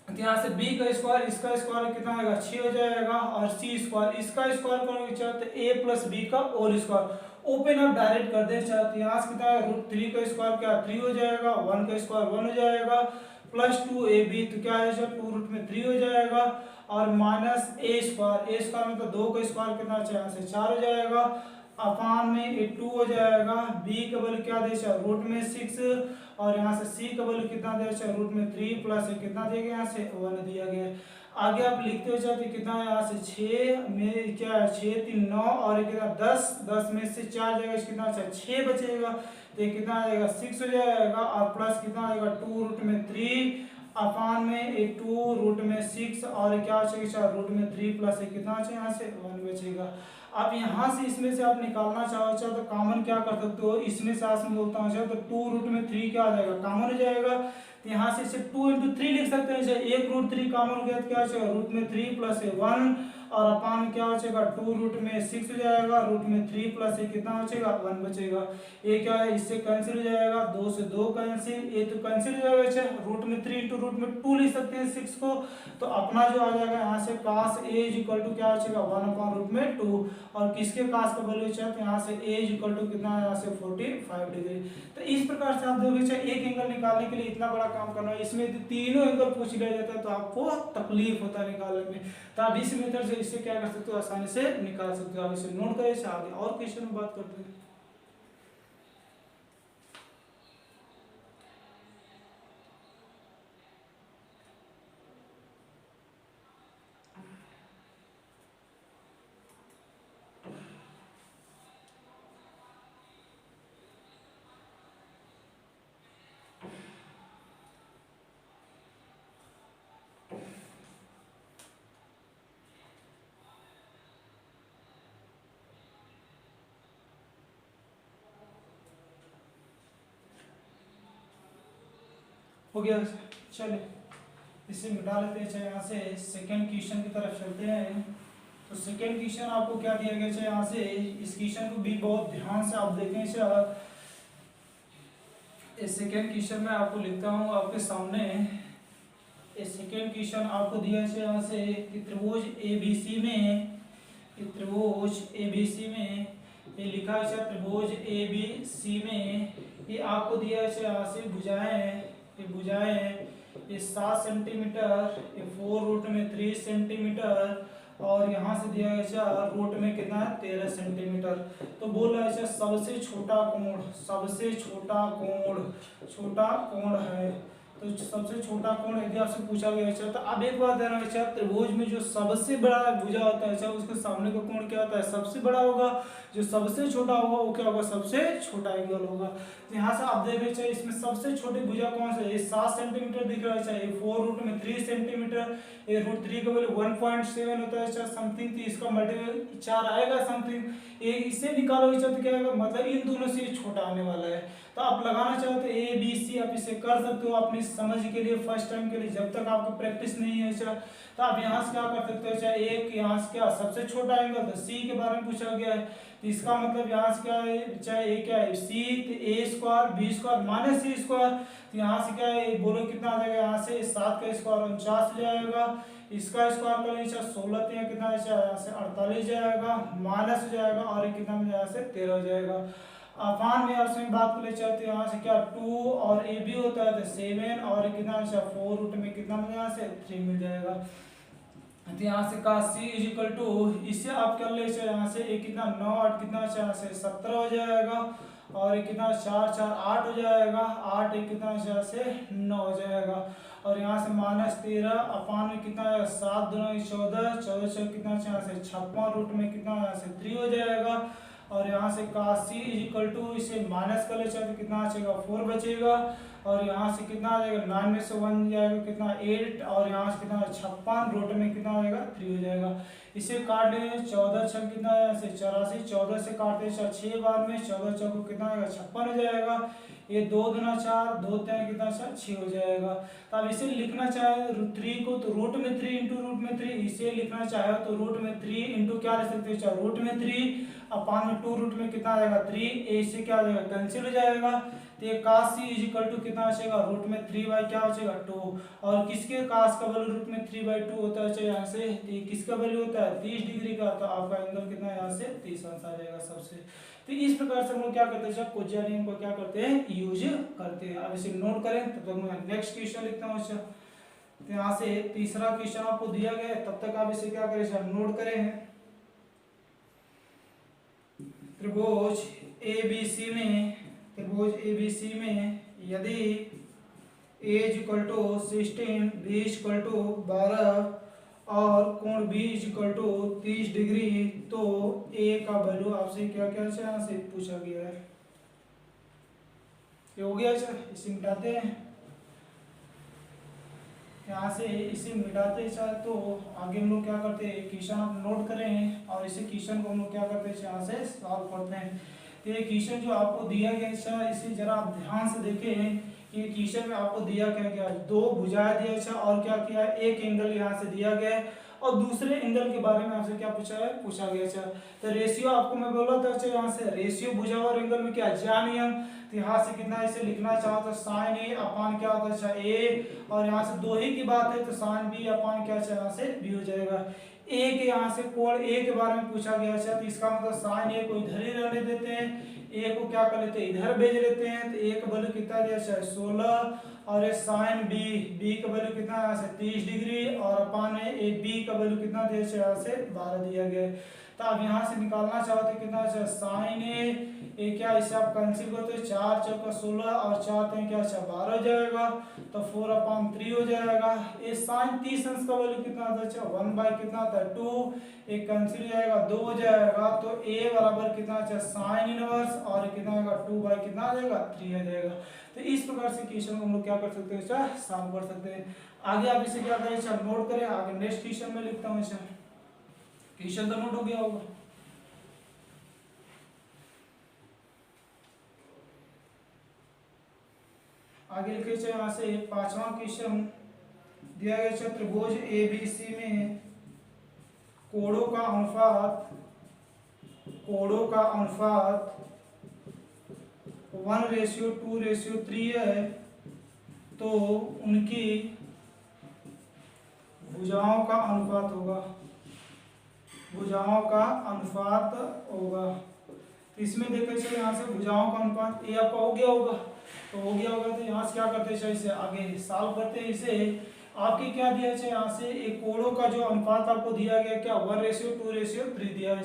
तो यहाँ से b का स्क्वायर इसका स्क्वायर कितना आएगा 6 हो जाएगा, और सी स्क्वायर इसका स्क्वायर करोगे चाहे तो a प्लस बी का होल स्क्वायर ओपन आप डायरेक्ट कर दे चाहे तो यहाँ से कितना है √3 का स्क्वायर क्या 3 हो जाएगा, 1 का स्क्वायर 1 हो जाएगा, प्लस 2ab तो क्या है 2 रूट में 3 हो जाएगा, और माइनस ए स्क्वायर में तो 2 का स्क्वायर कितना चाहिए से 4 हो जाएगा, अपान में 2 हो जाएगा, बी का वैल्यू क्या दे रूट में 6, और यहाँ से सी का वैल्यू कितना दे रूट में 3 प्लस कितना दिया गया यहाँ से 1 दिया गया। आगे आप लिखते हो जाते कितना है यहाँ से 6 में क्या है 6 3 9 और कितना 10 में से 4 जाएगा कितना अच्छा 6 बचेगा, तो कितना आएगा 6 हो जाएगा, और प्लस कितना आएगा 2 रूट में 3 अपान में 2 रूट में 6 और क्या बचेगा रूट में 3 प्लस कितना बचेगा यहाँ से 1 बचेगा। अब यहाँ से इसमें से आप निकालना चाहो तो कॉमन क्या कर सकते हो इसमें से आज मैं बोलता हूँ तो 2 रूट में 3 क्या आ जाएगा कॉमन हो जाएगा, तो यहाँ से इसे 2 इंटू 3 लिख सकते हैं एक रूट 3 कॉमन हो गया तो क्या बचेगा रूट में 3 प्लस 1 और अपान क्या बचेगा 2 रूट में 6 हो जाएगा, रूट में 3 प्लस कितना बचेगा 1 बचेगा। ये क्या है इससे कैंसिल हो जाएगा 2 से 2 कैंसिल, ये तो कैंसिल हो जाएगा रूट में 3 इंटू रूट में 2 लिख सकते हैं 6 को, तो अपना जो आ जाएगा यहाँ से कास ए इज इक्वल टू क्या बचेगा 1 अपान रूट में 2, और किसके कास का वैल्यू चाहिए तो यहाँ से ए इज इक्वल टू कितना है यहाँ से 45 डिग्री। तो इस प्रकार से आप देखोगे एक एंगल निकालने के लिए इतना बड़ा काम करना है, इसमें तीनों एंगल पूछ लिया जाता है तो आपको तकलीफ होता है निकालने में, तो आप इस मेथड से इससे क्या कर सकते हो आसानी से निकाल सकते हो। आप इसे नोट करें आगे और क्वेश्चन में बात करते हैं। हो गया चले इसे मिटा लेते हैं। यहाँ से सेकंड क्वेश्चन की तरफ चलते हैं। तो सेकेंड क्वेश्चन आपको क्या दिया गया है यहाँ से, इस क्वेश्चन को भी बहुत ध्यान से आप देखें। इस सेकेंड क्वेश्चन में आपको लिखता हूँ आपके सामने। इस सेकेंड क्वेश्चन आपको दिया है यहाँ से कि त्रिभुज एबीसी में, त्रिभुज एबीसी में ये लिखा है त्रिभुज एबीसी में ये आपको दिया है यहाँ से भुजाएं, ये भुजाएं ये 7 सेंटीमीटर, ये 4 रूट में 3 सेंटीमीटर और यहाँ से दिया गया रूट में कितना है 13 सेंटीमीटर। तो बोल रहा है सबसे छोटा कोण, सबसे छोटा कोण है। तो सबसे छोटा कोण यदि आपसे पूछा गया है तो अब एक बात ध्यान रखना, त्रिभुज में जो सबसे बड़ा भुजा होता है उसके सामने का कोण क्या होता है, सबसे बड़ा होगा। जो सबसे छोटा होगा वो क्या होगा, सबसे छोटा एंगल होगा। तो यहाँ से आप देख रहे हैं इसमें सबसे छोटी भुजा कौन सा है, ये 7 सेंटीमीटर दिख रहा है, 4 रूट में 3 सेंटीमीटर, ये रूट 3 का वैल्यू 1.7 होता है समथिंग, तो इसका मल्टीपल 4 आएगा समथिंग। ये इससे निकालोगे तो क्या आएगा, मतलब इन दोनों से छोटा आने वाला है। तो आप लगाना चाहो तो ए बी सी आप इसे कर सकते हो अपनी समझ के लिए, फर्स्ट टाइम के लिए, जब तक आपको प्रैक्टिस नहीं है। तो आप यहाँ से क्या कर सकते हो, चाहे एक यहाँ से क्या सबसे छोटा एंगल, तो सी के बारे में पूछा गया है, तो इसका मतलब यहाँ से क्या है, चाहे ए क्या है सी, तो ए square B square minus C square, तो यहाँ से क्या है बोलो कितना आ जाएगा, यहाँ से 7 का स्क्वायर 49 जाएगा, इसका स्क्वायर कर लीजिए 16 तो कितना यहाँ से 48 जाएगा, माइनस हो जाएगा और कितना में यहाँ से 13 हो जाएगा। अपान में आपसे बात कर ले चाहते हैं यहाँ से क्या 2 और ए बी होता है तो 7 और कितना 4 रूट में कितना मिल यहाँ से 3 मिल जाएगा। तो यहाँ से का c इज इक्वल टू, इससे आप कर ले यहाँ से एक कितना 9 8 कितना यहाँ से 17 हो जाएगा और एक कितना 4 4 8 हो जाएगा, 8 एक कितना यहाँ से 9 हो जाएगा और यहाँ से -13 अपान में कितना 7 दूना 14 14 से कितना यहाँ से 56 रूट में कितना यहाँ से 3 हो जाएगा और यहाँ से का c इज इक्वल टू, इसे माइनस कर ले तो कितना बचेगा 4 बचेगा और यहाँ से कितना आ जाएगा 9 में से 1 जाएगा कितना 8 और यहाँ से कितना 56 रूट में कितना हो जाएगा 3 हो जाएगा। इसे काट लेंगे 14 छक कितना यहाँ से 84, 14 से काटते 6 बार में 14 चौको कितना आएगा 56 हो जाएगा, ये 2 दूना 4 2 3 कितना 6 हो जाएगा। तो अब इसे लिखना चाहे 3 को तो रूट में 3 इंटू रूट में 3, इसे लिखना चाहे तो रूट में 3 इंटू क्या लिख सकते हैं रूट में 3 अपान में 2 रूट में कितना आ जाएगा 3, इससे क्या हो जाएगा कैंसिल हो जाएगा। तो ये काश सी इज इक्वल टू कितना बचेगा रूट में 3 बाई क्या बचेगा 2 और किसके काश का वैल्यू रूट में 3 बाई 2 होता है यहाँ से, तो किसका वैल्यू होता है 30 डिग्री का, तो आपका एंगल कितना यहाँ से 30 अंश आ जाएगा सबसे। तो इस प्रकार से हम लोग क्या करते हैं जब कोज्या नियम को क्या करते हैं यूज करते हैं। अब इसे नोट करें तो मैं नेक्स्ट क्वेश्चन लिखता हूँ। अच्छा तो यहाँ से तीसरा क्वेश्चन आपको दिया गया है, तब तक आप इसे क्या करें नोट करें। त्रिभुज एबीसी में, त्रिभुज एबीसी में यदि a equal to 16 b equal to 12 और कोण b इक्वल टू 30 डिग्री, तो a का वैल्यू आपसे क्या क्या यहाँ से पूछा गया है। ये हो गया, इसे मिटाते हैं यहाँ से, इसे मिटाते चाहे तो आगे हम लोग क्या करते हैं क्वेश्चन आप नोट करें और इसे क्वेश्चन को हम लोग क्या करते हैं यहाँ से सॉल्व करते हैं। तो ये क्वेश्चन जो आपको दिया गया है इसे जरा आप ध्यान से देखें कि क्वेश्चन में आपको दिया क्या गया, 2 भुजाएं दिया है और क्या किया एक एंगल यहाँ से दिया गया है और दूसरे एंगल के बारे में आपसे क्या पूछा गया है। तो रेशियो आपको मैं बोला था यहाँ से रेशियो भुजा और एंगल में क्या ज्या नियम, तो यहाँ से कितना इसे लिखना चाहो तो साइन ए अपान क्या होता है ए और यहाँ से 2 ही की बात है तो साइन बी अपान क्या यहाँ से बी हो जाएगा। ए के यहाँ से कोण ए के बारे में पूछा गया है तो इसका मतलब साइन ए को इधर ही रहने देते हैं, ए को क्या कर लेते हैं इधर भेज लेते हैं, तो ए का वैल्यू कितना दिया है 16 और ये साइन बी, बी का वैल्यू कितना यहाँ से 30 डिग्री और अपान ए बी का वैल्यू कितना दिया है यहाँ से 12 दिया गया है। तो अब यहाँ से निकालना चाहते कितना है साइन ए क्या इसे आप कैंसिल करते हैं 4 चौका 16 और 4 3 क्या 12 हो जाएगा तो 4/3 हो जाएगा। ये साइन 30 अंश का वैल्यू कितना आता है 1 बाई कितना आता है 2, एक कैंसिल हो जाएगा 2 हो जाएगा तो ए बराबर कितना है साइन इनवर्स और कितना आएगा 2 बाई कितना आ जाएगा 3 आ जाएगा। तो इस प्रकार से क्वेश्चन को हम लोग क्या कर सकते हैं सॉल्व कर सकते हैं। आगे आप इसे क्या करें नोट करें, आगे नेक्स्ट क्वेश्चन में लिखता हूँ। क्वेश्चन तो नोट हो गया होगा। आगे लिखे यहाँ से 5वां क्वेश्चन दिया गया त्रिभुज एबीसी में कोणों का अनुपात 1:2:3 है, तो उनकी भुजाओं का अनुपात होगा। तो इसमें देखो चलिए यहाँ से भुजाओं का अनुपात ये आपका हो गया होगा, तो यहाँ से क्या करते हैं, इसे आगे सॉल्व करते हैं। इसे आपके क्या दिया है यहाँ से, एक कोणों का जो अनुपात आपको दिया गया क्या 1:2:3 दिया है।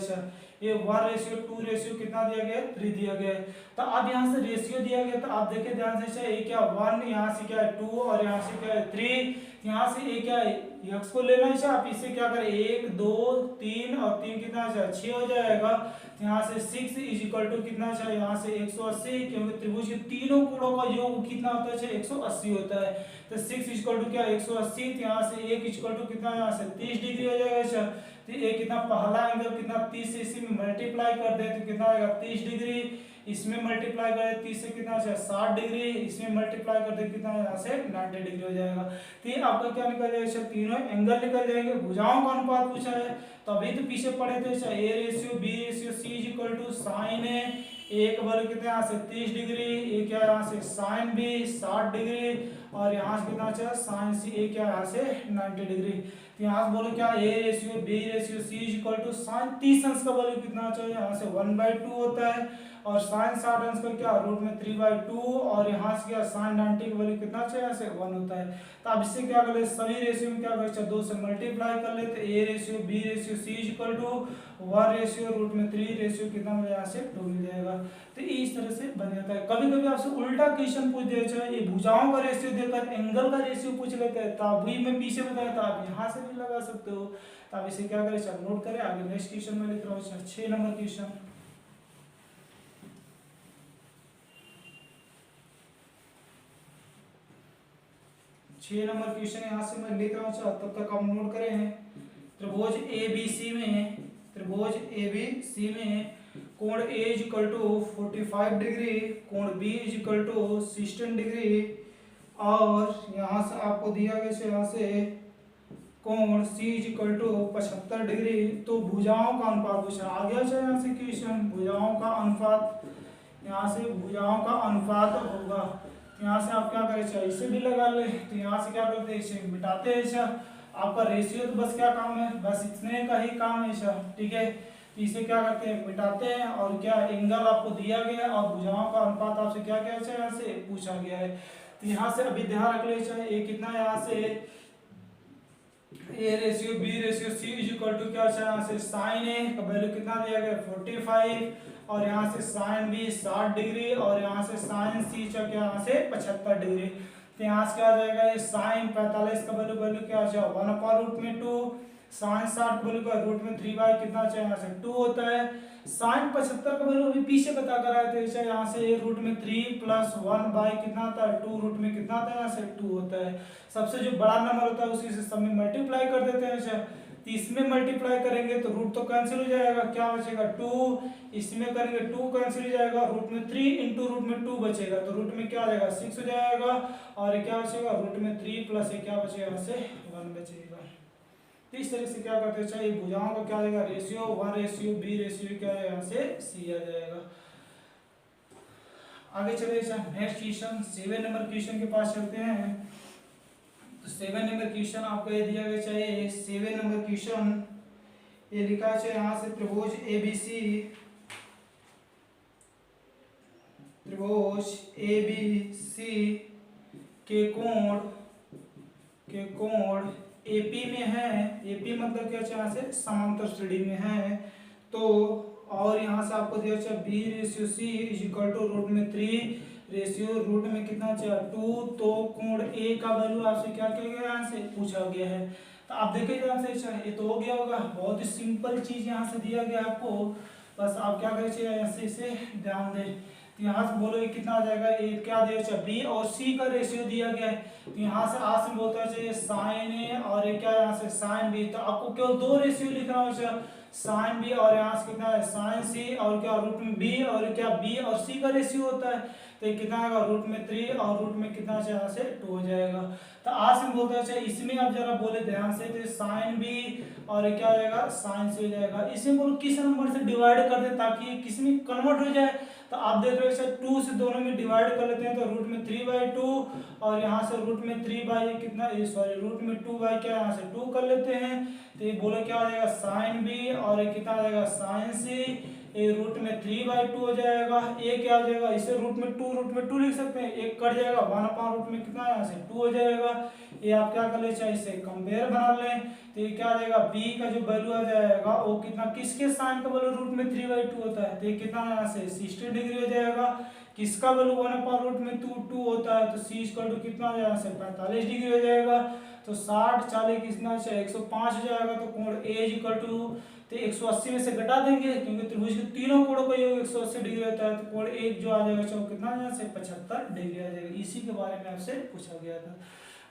ये 1:2 कितना दिया गया, 3 दिया गया है। तो अब यहाँ से रेशियो दिया गया, तो आप देखें ध्यान से, ये क्या 1, यहाँ से क्या है 2 और यहाँ से क्या है 3। यहाँ से ये क्या है x को लेना है, आप इससे क्या करें 1 2 3 और 3 कितना है 6 हो जाएगा। यहाँ से 6 इज इक्वल टू कितना है, यहाँ से 180, क्योंकि त्रिभुज के तीनों कोणों का योग कितना होता है 180 होता है। तो 6 इज इक्वल टू क्या 180, तो यहाँ से 1 इज इक्वल टू कितना, यहाँ से 30 डिग्री हो जाएगा। तो ये कितना पहला एंगल कितना 30 से इसी में मल्टीप्लाई कर दे तो कितना आएगा 30 डिग्री, इसमें मल्टीप्लाई कर दे 30 से कितना हो जाएगा 60 डिग्री, इसमें मल्टीप्लाई कर दे कितना यहाँ से 90 डिग्री हो जाएगा। तो ये आपका क्या निकल जाएगा, तीनों एंगल निकल जाएंगे। भुजाओं का अनुपात पूछा है, तो अभी तो पीछे पढ़े थे A:B:C is equal to sine A का वैल्यू कितना यहाँ से 30 डिग्री, ये क्या यहाँ से साइन बी 60 डिग्री और यहाँ से कितना चाहिए साइन सी, ये क्या यहाँ से 90 डिग्री। तो यहाँ से बोलो क्या A:B:C is equal to sign 30 अंश का वैल्यू कितना चाहिए, यहाँ से 1/2 होता है और साइन 60 अंश का क्या रूट में 3/2 और यहाँ से क्या साइन 90 का वैल्यू कितना चाहिए, यहाँ से 1 होता है। तो अब इससे क्या कर ले, सभी रेशियो में क्या कर 2 से मल्टीप्लाई कर लेते, A:B:C इज इक्वल टू 1:√3 कितना हो यहाँ से 2 मिल जाएगा। तो इस तरह से बन जाता है। कभी कभी आपसे उल्टा क्वेश्चन पूछ दिया जाए, ये भुजाओं का रेशियो देकर एंगल का रेशियो पूछ लेते हैं, तो अभी मैं पीछे बताया था, आप यहाँ से भी लगा सकते हो। तो आप इसे क्या करें, चल नोट करें, आगे नेक्स्ट क्वेश्चन में लिख रहा हूँ 6 नंबर क्वेश्चन। यहाँ से मैं लिख रहा हूँ, तब तक हम नोट करें हैं। त्रिभुज ABC में कोण A is equal to 45 degree, कोण B is equal to 16 degree और यहाँ से आपको दिया गया यहाँ से कोण C is equal to 75 degree. तो भुजाओं का अनुपात पूछा आ गया है यहाँ से क्वेश्चन, भुजाओं का अनुपात, यहाँ से भुजाओं का अनुपात होगा। यहाँ से आप क्या करें, इसे भी लगा ले, तो यहाँ से क्या करते हैं इसे मिटाते हैं। आपका रेशियो तो बस क्या काम है, बस इतने का ही काम है, ठीक है। तो इसे क्या करते हैं मिटाते हैं और क्या एंगल आपको दिया गया है और भुजाओं का अनुपात आपसे क्या क्या है यहाँ से पूछा गया है। तो यहाँ से अभी ध्यान रख ले, ये कितना यहाँ से A:B:C इज इक्वल टू क्या है यहाँ से साइन ए का वैल्यू कितना दिया गया 45 और यहाँ से साइन बी 60 डिग्री और यहाँ से साइन सी क्या यहाँ से 75 डिग्री। तो यहाँ से क्या आ जाएगा, ये साइन 45 का वैल्यू क्या आ जाएगा 1/√2, साइन 60 वैल्यू का रूट में 3 कितना चाहिए यहाँ से 2 होता है। साइन 75 का वैल्यू अभी पीछे बता कर आए थे, यहाँ से रूट में 3 प्लस 1 कितना आता है 2, रूट में कितना आता है यहाँ से 2 होता है। सबसे जो बड़ा नंबर होता है उसी से सब में मल्टीप्लाई कर देते हैं। तो इसमें मल्टीप्लाई करेंगे तो रूट तो कैंसिल हो जाएगा, क्या बचेगा 2, इसमें करेंगे 2 कैंसिल हो जाएगा, रूट में 3 इंटू रूट में 2 बचेगा, तो रूट में क्या आ जाएगा 6 हो जाएगा और क्या बचेगा रूट में 3 प्लस क्या बचेगा यहाँ से 1 बचेगा। तो इस तरह से क्या करते हैं, ये भुजाओं का क्या आ जाएगा रेशियो 1:B क्या है यहाँ से C आ जाएगा। आगे चले नेक्स्ट क्वेश्चन 7 नंबर क्वेश्चन के पास चलते हैं। तो 7 नंबर क्वेश्चन आपको ये दिया गया चाहिए, 7 नंबर क्वेश्चन ये लिखा है यहाँ से त्रिभुज ABC के कोण AP में है, AP मतलब क्या यहाँ से समांतर श्रेणी में है। तो और यहाँ से आपको दिया चाहिए B:C is equal to root में 3 रेशियो रूट में कितना चाहिए 2। तो कोण A का वैल्यू आपसे क्या किया गया यहाँ से पूछा गया है। तो आप देखिए ध्यान से, ये तो हो गया होगा, बहुत ही सिंपल चीज यहाँ से दिया गया आपको, बस आप क्या करें यहाँ से इसे ध्यान दें। तो यहाँ से बोलो ये कितना आ जाएगा, ये क्या दिया चाहिए B और C का रेशियो दिया गया है। तो यहाँ से आज में बोलता है साइन ए और ये क्या यहाँ से साइन बी, तो आपको केवल 2 रेशियो लिखना हो, साइन बी और यहाँ से कितना है साइन सी और क्या रूट में B और क्या B और C का रेशियो होता है। तो ये कितना आएगा रूट में 3 और रूट में कितना अच्छा यहाँ से 2 हो जाएगा। तो आज हम बोलते हैं अच्छा इसमें आप जरा बोले ध्यान से, तो साइन बी और ये क्या हो जाएगा साइन सी हो जाएगा। इसमें बोलो किस नंबर से डिवाइड कर दे ताकि किस में कन्वर्ट हो जाए। तो आप देख रहे हो सर 2 से दोनों में डिवाइड कर लेते हैं तो रूट में 3/2 और यहाँ से रूट में 3 कितना सॉरी रूट में 2 क्या यहाँ से 2 कर लेते हैं। तो ये बोलो क्या हो जाएगा साइन बी और ये कितना आ जाएगा साइन सी, ये रूट में 3/2 हो जाएगा। ये क्या हो जाएगा इसे रूट में 2 लिख सकते हैं, एक कट जाएगा 1/रूट में कितना यहाँ से 2 हो जाएगा। ये आप क्या कर ले चाहे इसे कंपेयर बना लें तो ये क्या आ जाएगा b का जो वैल्यू आ जाएगा वो कितना किसके साइन का वैल्यू रूट में 3/2 होता है तो ये कितना यहाँ से 60 डिग्री हो जाएगा। किसका वैल्यू 1/रूट में 2 होता है तो c इक्वल टू कितना यहाँ से 45 डिग्री हो जाएगा। तो 60 40 कितना 105 हो जाएगा। तो कोण a इक्वल टू तो 180 में से घटा देंगे क्योंकि त्रिभुज के तीनों कोणों का योग 180 डिग्री होता है। तो कोण एक जो आ जाएगा कितना यहाँ से 75 डिग्री आ जाएगा। इसी के बारे में आपसे पूछा गया था,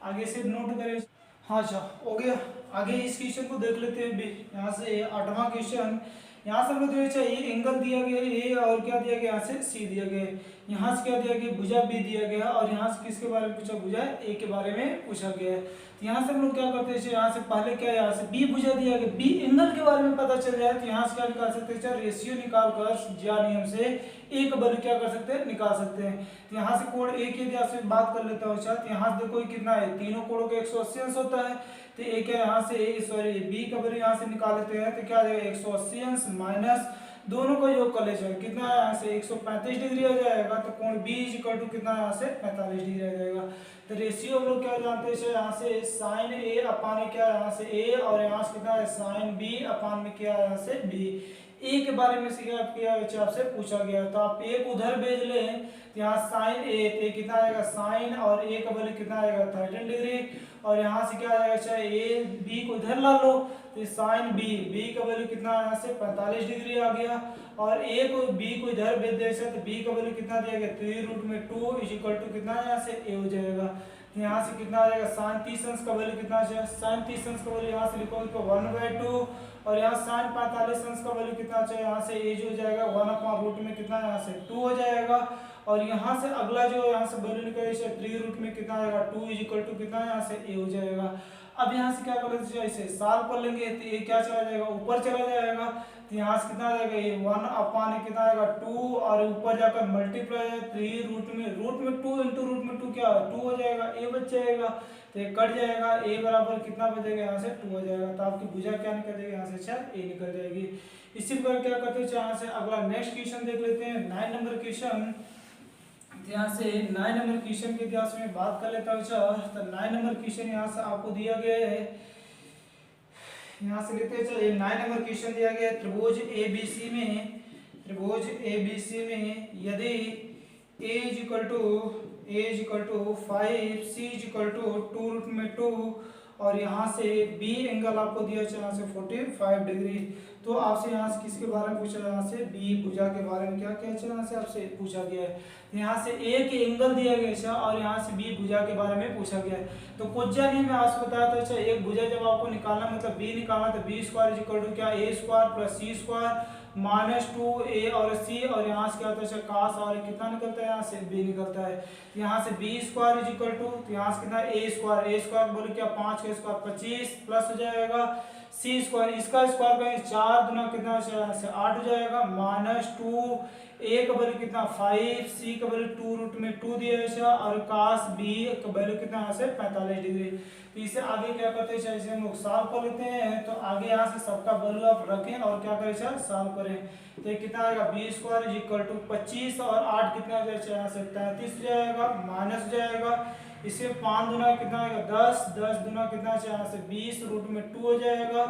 आगे से नोट करें। हाँ अच्छा हो गया। आगे इस क्वेश्चन को देख लेते हैं। यहाँ से 8वां क्वेश्चन, यहाँ से हमको देखना चाहिए एंगल दिया गया ए और क्या दिया गया यहाँ से सी दिया गया, यहाँ से क्या दिया गया भुजा बी दिया गया और यहाँ से किसके बारे में पूछा भुजा ए के बारे में पूछा गया है। तो यहाँ से हम लोग क्या करते हैं यहाँ से पहले क्या यहाँ से बी भुजा दिया गया, बी एंगल के बारे में पता चल जाए तो यहाँ से क्या निकाल सकते हैं रेशियो निकाल कर ज्या नियम से ए का वैल्यू क्या कर सकते हैं निकाल सकते हैं। तो यहाँ से कोण ए की से बात कर लेता हूँ। तो यहाँ से देखो कितना है तीनों कोणों का 180 अंश होता है। तो ए क्या यहाँ से सॉरी बी का वैल्यू यहाँ से निकाल लेते हैं तो क्या आ जाएगा 180 अंश माइनस दोनों का योग कर ले जाए कितना यहाँ से 135 डिग्री आ जाएगा। तो कोण बी इक्वल टू कितना यहाँ से 45 डिग्री आ जाएगा। तो रेशियो हम लोग क्या जानते हैं यहाँ से साइन ए अपान क्या यहाँ से ए और यहाँ से कितना है साइन बी अपान में क्या यहाँ से बी। ए के बारे में क्या आपसे पूछा गया तो आप एक उधर भेज लें तो यहाँ साइन ए तो कितना आएगा साइन और ए का वैल्यू कितना आएगा 13 डिग्री और यहाँ से क्या आएगा चाहे ए बी को इधर ला लो तो साइन बी का वैल्यू कितना यहाँ से 45 डिग्री आ गया और ए को बी को इधर भेज दे तो बी का वैल्यू कितना दिया गया 3√2 इक्वल टू कितना यहाँ से ए हो जाएगा। यहाँ से कितना आ जाएगा साइन 30 अंश का वैल्यू कितना है साइन 30 अंश का वैल्यू यहाँ से लिखोगे तो 1/2 और यहाँ साइन 45 अंश का वैल्यू कितना चाहिए यहाँ से ए जो हो जाएगा 1/रूट में कितना यहाँ से 2 हो जाएगा और यहाँ से अगला जो यहाँ से वैल्यू निकलेगा 3 में कितना आएगा 2 इक्वल टू कितना यहाँ से ए हो जाएगा। अब यहाँ से क्या कर लेते हैं इसे सॉल्व कर लेंगे तो ये क्या चला जाएगा ऊपर चला जाएगा तो यहाँ से कितना आ जाएगा ये 1/, कितना आएगा 2 और ऊपर जाकर मल्टीप्लाई 3 रूट में 2 इंटू रूट में 2 क्या 2 हो जाएगा ए बच जाएगा तो ये कट जाएगा ए बराबर कितना बचेगा यहाँ से 2 हो जाएगा। तो आपकी भुजा क्या निकल जाएगी यहाँ से अच्छा ए निकल जाएगी। इसी प्रकार क्या करते हैं यहाँ से अगला नेक्स्ट क्वेश्चन देख लेते हैं 9 नंबर क्वेश्चन। यहाँ से 9 नंबर क्वेश्चन के इतिहास में बात कर लेता हूँ। तो 9 नंबर क्वेश्चन यहाँ से आपको दिया गया है, यहाँ से लेते हैं 9 नंबर क्वेश्चन दिया गया है त्रिभुज ABC में यदि a equal to 5 c equal to 2√2 और यहाँ से b एंगल आपको दिया है यहाँ से 45 डिग्री। तो आपसे यहाँ से किसके बारे में पूछा यहाँ से बी भुजा के बारे में क्या क्या यहाँ से आपसे पूछा गया है। यहाँ से ए के एंगल दिया गया और यहाँ से बी भुजा के बारे में पूछा गया है। तो कोज्जा नहीं मैं आपसे बताया था अच्छा एक भुजा जब आपको निकालना मतलब बी निकालना तो बी स्क्वायर इक्वल टू क्या ए स्क्वायर प्लस सी स्क्वायर माइनस 2a और c और यहाँ से क्या होता है कास और कितना निकलता है यहाँ से b निकलता है। यहाँ से बी स्क्वायर इक्वल टू यहाँ से कितना ए स्क्वायर बोले क्या 5 का स्क्वायर 25 प्लस हो जाएगा सी स्क्वायर इसका स्क्वायर करेंगे 4 गुना कितना यहाँ से 8 हो जाएगा माइनस 2 ए का वैल्यू कितना 5 सी का वैल्यू 2√2 दिया है और कास बी का वैल्यू कितना यहाँ से 45 डिग्री। तो इसे आगे क्या करते हैं इसे हम लोग सॉल्व कर लेते हैं। तो आगे यहाँ से सबका वैल्यू आप रखें और क्या करें सॉल्व करें तो कितना आएगा बी स्क्वायर इक्वल टू 25 और 8 कितना यहाँ से 33 हो जाएगा माइनस हो जाएगा इसे 5 गुना कितना आएगा 10 गुना कितना यहाँ से 20√2 हो जाएगा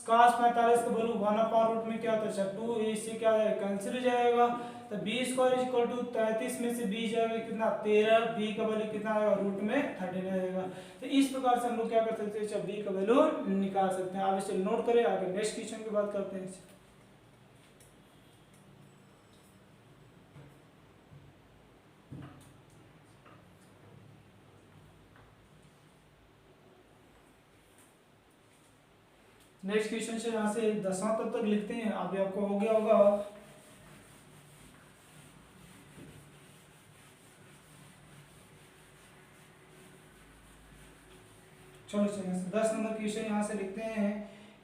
कास 45 का वैल्यू 1/रूट में क्या होता है 2 इससे क्या हो जाएगा कैंसिल हो जाएगा। तो बी स्क्वायर इक्वल टू 33 में से 20 जाएगा कितना 13 बी का वैल्यू कितना आएगा रूट में 13 आएगा। तो इस प्रकार से हम लोग क्या कर सकते हैं बी का वैल्यू निकाल सकते हैं। आप इसे नोट करें आगे नेक्स्ट क्वेश्चन की बात करते हैं। नेक्स्ट क्वेश्चन से यहाँ से 10वां तक लिखते हैं। अभी आपको हो गया होगा छोड़ चलिए 10 नंबर क्वेश्चन यहाँ से लिखते हैं।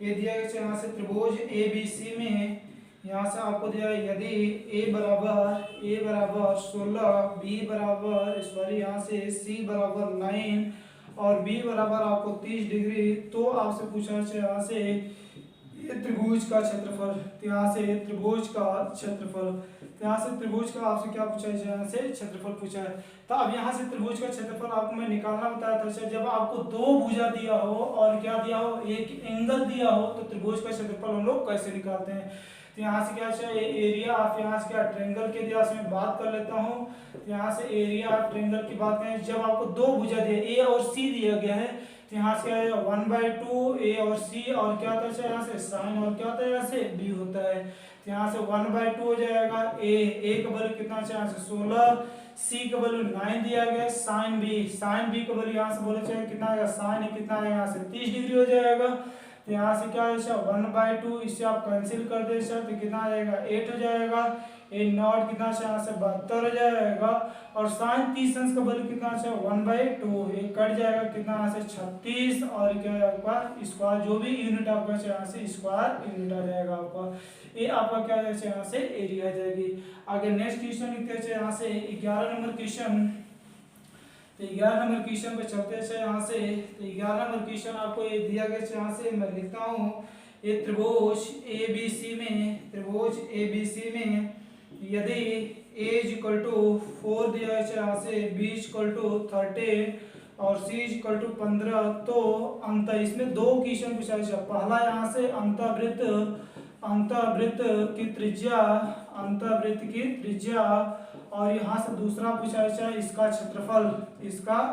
ये दिया गया यहाँ से त्रिभुज ए बी सी में यहाँ से आपको दिया है यदि ए बराबर 16, बी बराबर सॉरी यहाँ से सी बराबर 9 और बी बराबर आपको 30 डिग्री, तो आपसे पूछा है यहाँ से ये त्रिभुज का क्षेत्रफल। तो यहाँ से त्रिभुज का क्षेत्रफल, तो यहाँ से त्रिभुज का आपसे क्या पूछा है, यहाँ से क्षेत्रफल पूछा है। तो अब यहाँ से त्रिभुज का क्षेत्रफल आपको मैं निकालना बताया था। जब आपको दो भुजा दिया हो और क्या दिया हो, एक एंगल दिया हो, तो त्रिभुज का क्षेत्रफल हम लोग कैसे निकालते हैं। तो यहाँ से क्या चाहिए, एरिया ऑफ यहाँ से क्या ट्रायंगल के इतिहास में बात कर लेता हूँ। तो यहाँ से एरिया ऑफ ट्रायंगल की बात करें, जब आपको दो भुजा दिया ए और सी दिया गया है, तो यहाँ से क्या है 1/2 ए और सी, और क्या होता है यहाँ से साइन, और क्या होता है यहाँ से बी होता है। तो यहाँ से 1/2 हो जाएगा। ए का वैल्यू कितना है यहाँ से 16, सी का वैल्यू 9 दिया गया, साइन बी का वैल्यू यहाँ से बोले चाहिए कितना आएगा, साइन कितना है यहाँ से 30 डिग्री हो जाएगा। तो यहाँ से क्या है 1/2, इससे आप कैंसिल कर दे सर, तो कितना आ जाएगा 8 हो जाएगा। ए नॉट कितना यहाँ से 72 हो जाएगा, और साइन 30 अंश का वैल्यू कितना है 1/2, ये कट जाएगा कितना यहाँ से 36, और क्या आपका स्क्वायर जो भी यूनिट आपका यहाँ से स्क्वायर यूनिट आ जाएगा आपका। ये आपका क्या है यहाँ से एरिया आ जाएगी। आगे नेक्स्ट क्वेश्चन लिखते हैं यहाँ से 11 नंबर क्वेश्चन। तो 11 नंबर क्वेश्चन पे चलते हैं यहाँ से। तो 11 नंबर क्वेश्चन आपको ये दिया गया यहाँ से मैं लिखता हूँ, ये त्रिभुज ए बी सी में यदि a = 4 दिया है यहाँ से, b = 13 और c = 15, तो अंत इसमें दो क्वेश्चन पूछा है। पहला यहाँ से अंतःवृत्त की त्रिज्या, और यहाँ से दूसरा पूछा है इसका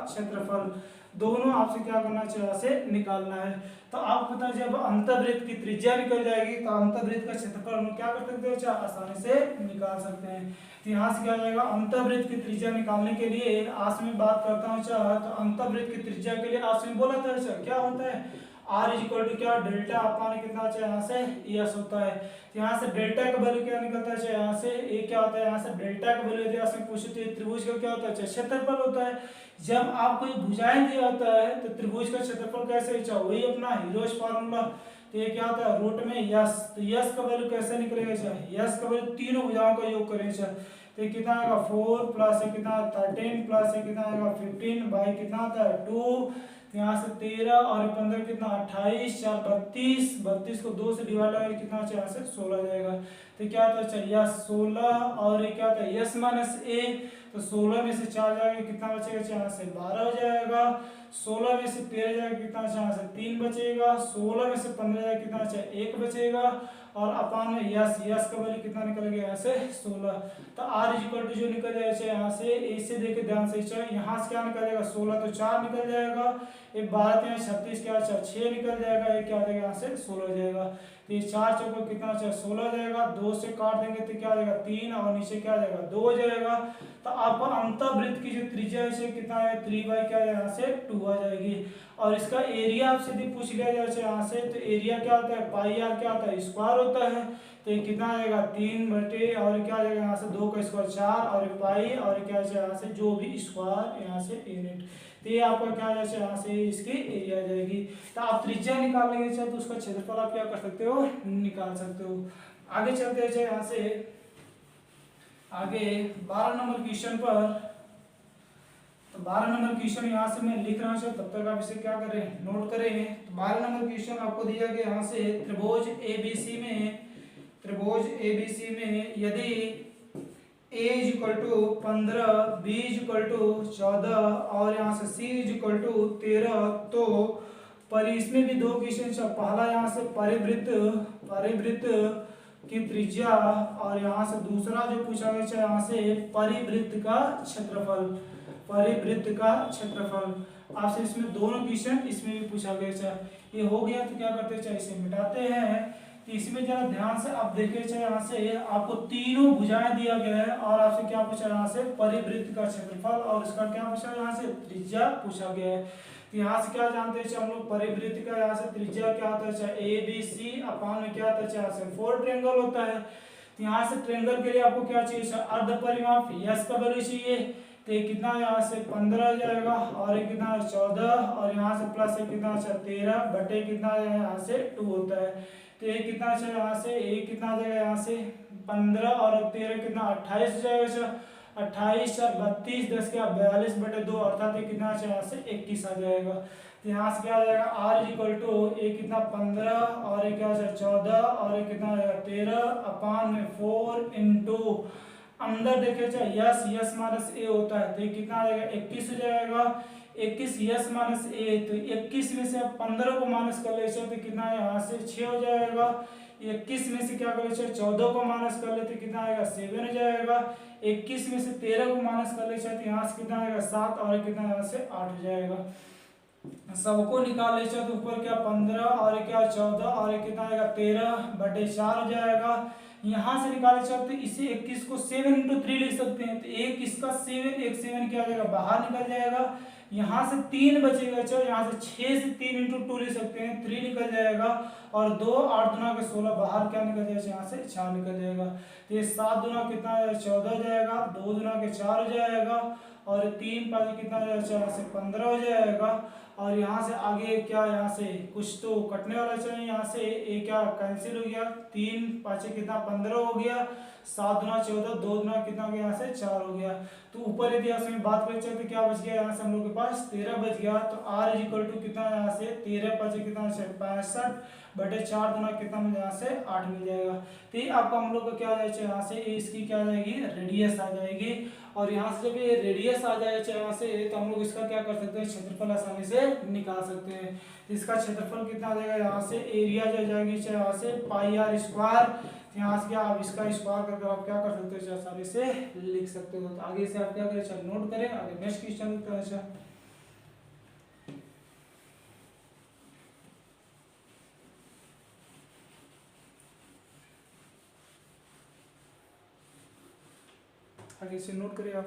क्षेत्रफल। दोनों आपसे क्या करना चाहिए, यहाँ से निकालना है। तो आप पता जब अंतःवृत्त की त्रिज्या निकल जाएगी तो अंतःवृत्त का क्षेत्रफल हम क्या कर सकते हैं, आसानी से निकाल सकते हैं। तो यहाँ से क्या हो जाएगा, अंतःवृत्त की त्रिज्या निकालने के लिए आज मैं बात करता हूँ तो अंतःवृत्त की त्रिज्या के लिए आज मैं बोला था क्या होता है, R = क्या डेल्टा अपान कितना यहाँ से यस होता है। तो यहाँ से डेल्टा का वैल्यू क्या निकलता है यहाँ से, ए क्या होता है यहाँ से डेल्टा का वैल्यू यदि आपसे पूछे तो त्रिभुज का क्या होता है क्षेत्रफल होता है। जब आपको भुजाएं दिया होता है तो त्रिभुज का क्षेत्रफल कैसे वही अपना हीरोज फार्मूला। तो ये क्या होता है रूट में यस, तो यस का वैल्यू कैसे निकलेगा, यस का वैल्यू तीनों भुजाओं का योग करेंगे। तो कितना आएगा 4 प्लस कितना 13 प्लस कितना आएगा 15 बाई कितना आता है 2, यहाँ से 13 और 15 कितना 28, 4 32 को 2 से डिवाइड करेंगे कितना यहाँ से 16 जाएगा। तो क्या होता है यस 16, और ये क्या होता है यस माइनस ए, तो 16 में से 4 जाएगा कितना बचेगा यहाँ से 12 हो जाएगा। 16 में से 13 जाएगा कितना यहाँ से 3 बचेगा। 16 में से 15 जाएगा कितना 1 बचेगा, और अपान में यस का वैल्यू कितना निकल गया यहाँ से 16। तो R = जो निकल जाएगा यहाँ से ऐसे देखे ध्यान से, यहाँ से क्या निकल जाएगा 16 तो 4 निकल जाएगा, एक 12 36 क्या 6 निकल जाएगा, ये क्या हो जाएगा यहाँ से 16 हो जाएगा। तो ये 4 चौको कितना 16 हो जाएगा, 2 से काट देंगे तो क्या आ जाएगा 3, और नीचे क्या आ जाएगा 2 हो जाएगा। तो आपको अंतःवृत्त की जो त्रिज्या है कितना है 3 क्या यहाँ से 2 आ जाएगी। और इसका एरिया आपसे यदि पूछ लिया जाए यहाँ से, तो एरिया क्या होता है पाई आर क्या होता है स्क्वायर होता है। तो ये कितना आएगा 3 बटे और क्या आ जाएगा यहाँ से 2 का स्क्वायर 4, और पाई और क्या यहाँ से जो भी स्क्वायर यहाँ से यूनिट। तो ये आपका क्या आ जाएगा यहाँ से इसकी एरिया आ जाएगी। तो आप त्रिज्या निकाल लेंगे तो उसका क्षेत्रफल आप क्या कर सकते हो निकाल सकते हो। आगे चलते हैं यहाँ से आगे 12 नंबर क्वेश्चन पर। तो 12 नंबर क्वेश्चन यहाँ से मैं लिख रहा हूँ, तब तक आप इसे क्या करें नोट करें। तो 12 नंबर क्वेश्चन आपको दिया गया यहाँ से त्रिभुज एबीसी में यदि a = 15, b = 14 और यहाँ से c = 13, तो पर इसमें भी दो क्वेश्चन। पहला यहाँ से परिवृत्त की त्रिज्या, और यहाँ से दूसरा जो पूछा गया यहाँ से परिवृत्त का क्षेत्रफल। आपसे इसमें दोनों क्वेश्चन इसमें भी पूछा गया। ये हो गया तो क्या करते हैं इसे मिटाते हैं। तो इसमें जरा ध्यान से आप देखें यहाँ से आपको तीनों भुजाएं दिया गया है, और आपसे क्या पूछा यहाँ से परिवृत्त का क्षेत्रफल, और इसका क्या पूछा यहाँ से त्रिज्या पूछा गया है। तो यहाँ से क्या जानते हैं हम लोग परिवृत्त का यहाँ से त्रिज्या क्या होता है ए बी सी अपान में क्या होता है यहाँ से 4 ट्रायंगल होता है। तो यहाँ से ट्रायंगल के लिए आपको क्या चाहिए अर्ध परिमाप यस का वैल्यू चाहिए। तो ये कितना यहाँ से 15 हो जाएगा, और ये कितना 14, और यहाँ से प्लस ये कितना 13 बटे कितना यहाँ से 2 होता है। तो ये कितना यहाँ से ये कितना आ जाएगा यहाँ से 15 और 13 कितना 28 हो जाएगा। 28 और 32 10 के 42 बटे 2 अर्थात ये कितना यहाँ से 21 आ जाएगा। तो यहाँ से क्या आ जाएगा R इक्वल टू ये कितना 15 और ये क्या 14 और ये कितना 13 अपान में 4 इंटू अंदर देखे चाहे यस यस माइनस ए होता है, तो ये कितना आ जाएगा 21 हो जाएगा। 21 यस माइनस ए, तो 21 में से 15 को माइनस कर लेते तो कितना यहाँ से 6 हो जाएगा। 21 में से क्या कर लेते 14 को माइनस कर लेते कितना आएगा 7 हो जाएगा। 21 में से 13 को माइनस कर लेते तो यहाँ से कितना आएगा 7 और कितना यहाँ से 8 हो जाएगा। सबको निकाल लेते तो ऊपर क्या 15 और क्या 14 और कितना आएगा 13 बटे 4 हो जाएगा। यहाँ से निकाले चाहते तो इसे 21 को 7 इंटू 3 लिख सकते हैं, तो एक इसका 7 एक 7 क्या हो जाएगा बाहर निकल जाएगा। यहाँ से 3 बचेगा, चलो यहाँ से 6 से 3 इंटू 2 लिख सकते हैं, 3 निकल जाएगा और 2 8 दुना के 16 बाहर क्या निकल जाएगा यहाँ से 4 निकल जाएगा। तो ये 7 दुना कितना 14 हो जाएगा, 2 दुना के 4 हो जाएगा और 3 5 कितना हो जाएगा यहाँ से 15 हो जाएगा। और यहाँ से आगे क्या यहाँ से कुछ तो कटने वाला चाहिए, यहाँ से ये क्या कैंसिल हो गया, 3 5 कितना 15 हो गया, 7 दुना 14 2 दुना कितना हो गया यहाँ से 4 हो गया। तो ऊपर यदि इसमें बात करें तो क्या बच गया यहाँ से हम लोग के पास 13 बच गया। तो R इक्वल टू कितना यहाँ से 13 5 कितना 65 बटे 4 दुना कितना मिल यहाँ से 8 मिल जाएगा। तो ये आपका हम लोग का क्या आ जाएगा यहाँ से इसकी क्या आ जाएगी रेडियस आ जाएगी। और यहाँ से जब ये रेडियस आ जाएगा यहाँ से तो हम लोग इसका क्या कर सकते हैं क्षेत्रफल आसानी से निकाल सकते हैं। तो इसका क्षेत्रफल कितना आ जाएगा यहाँ से एरिया जो जाएगी यहाँ से पाई आर स्क्वायर। यहाँ से क्या आप इसका स्क्वायर करके आप क्या कर सकते हो आसानी से लिख सकते हो। तो आगे से आप क्या करें नोट करें, आगे नेक्स्ट क्वेश्चन आगे से नोट करिए आप।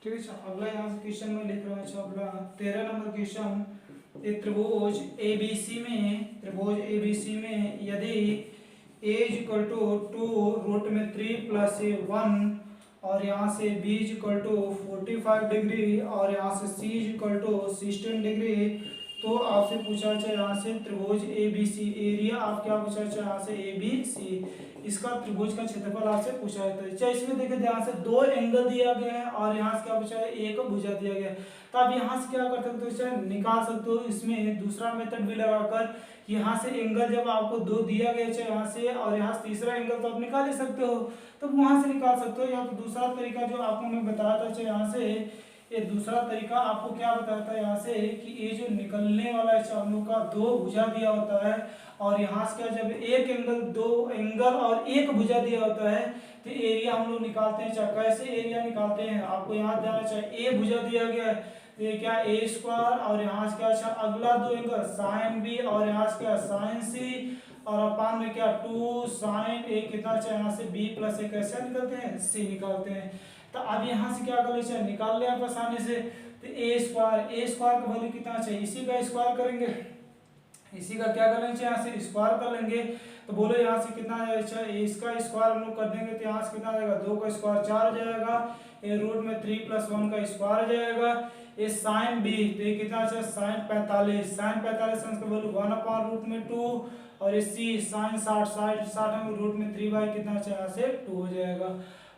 ठीक है, अगला यहाँ से क्वेश्चन में लिख रहा हूँ अगला 13 नंबर क्वेश्चन। त्रिभुज एबीसी में यदि a इक्वल टू 2 रूट में 3 प्लस 1 और यहाँ से b इक्वल टू 45 डिग्री और यहाँ से c इक्वल टू 16 डिग्री, तो आपसे पूछा जाए यहाँ से त्रिभुज ABC एरिया आप क्या पूछा जाए यहाँ से ABC, इसका त्रिभुज का क्षेत्रफल आपसे पूछा जाता है। चाहे इसमें देखिए ध्यान से 2 एंगल दिया गया है और यहाँ से क्या पूछा है एक भुजा दिया गया है। तो आप यहाँ से क्या कर सकते हो इसे निकाल सकते हो। इसमें दूसरा मेथड भी लगाकर यहाँ से एंगल जब आपको 2 दिया गया है यहाँ से और यहाँ से तीसरा एंगल तो आप निकाल ही सकते हो, तो वहां से निकाल सकते हो। या तो दूसरा तरीका जो आपको मैं बताया था यहाँ से ये दूसरा तरीका आपको क्या बताया था यहाँ से कि ये जो निकलने वाला है हम लोग का 2 भुजा दिया होता है और यहाँ से क्या जब एक एंगल 2 एंगल और एक भुजा दिया होता है तो एरिया हम लोग निकालते हैं। चाहे कैसे एरिया निकालते हैं आपको यहाँ जाना चाहिए। ए भुजा दिया गया है तो ये क्या ए स्क्वायर और यहाँ से क्या अच्छा अगला 2 एंगल साइन बी और यहाँ से क्या साइन सी और अपान में क्या 2 साइन ए कितना अच्छा यहाँ से बी प्लस ए कैसे निकलते हैं सी निकालते हैं। तो अब यहाँ से क्या कर ले निकाल ले आप आसानी से। तो ए स्क्वायर का वैल्यू कितना चाहिए इसी का स्क्वायर करेंगे, इसी का क्या कर लेंगे यहाँ से स्क्वायर कर लेंगे। तो बोलो यहाँ से कितना अच्छा इसका स्क्वायर हम लोग कर देंगे तो यहाँ से कितना आएगा 2 का स्क्वायर 4 हो जाएगा, ये रूट में 3 प्लस 1 का स्क्वायर हो जाएगा। ये साइन बी तो ये कितना अच्छा साइन 45 का वैल्यू 1 अपान रूट में 2 और ये सी साइन 60 में रूट में 3 बाई कितना अच्छा यहाँ से 2 हो जाएगा।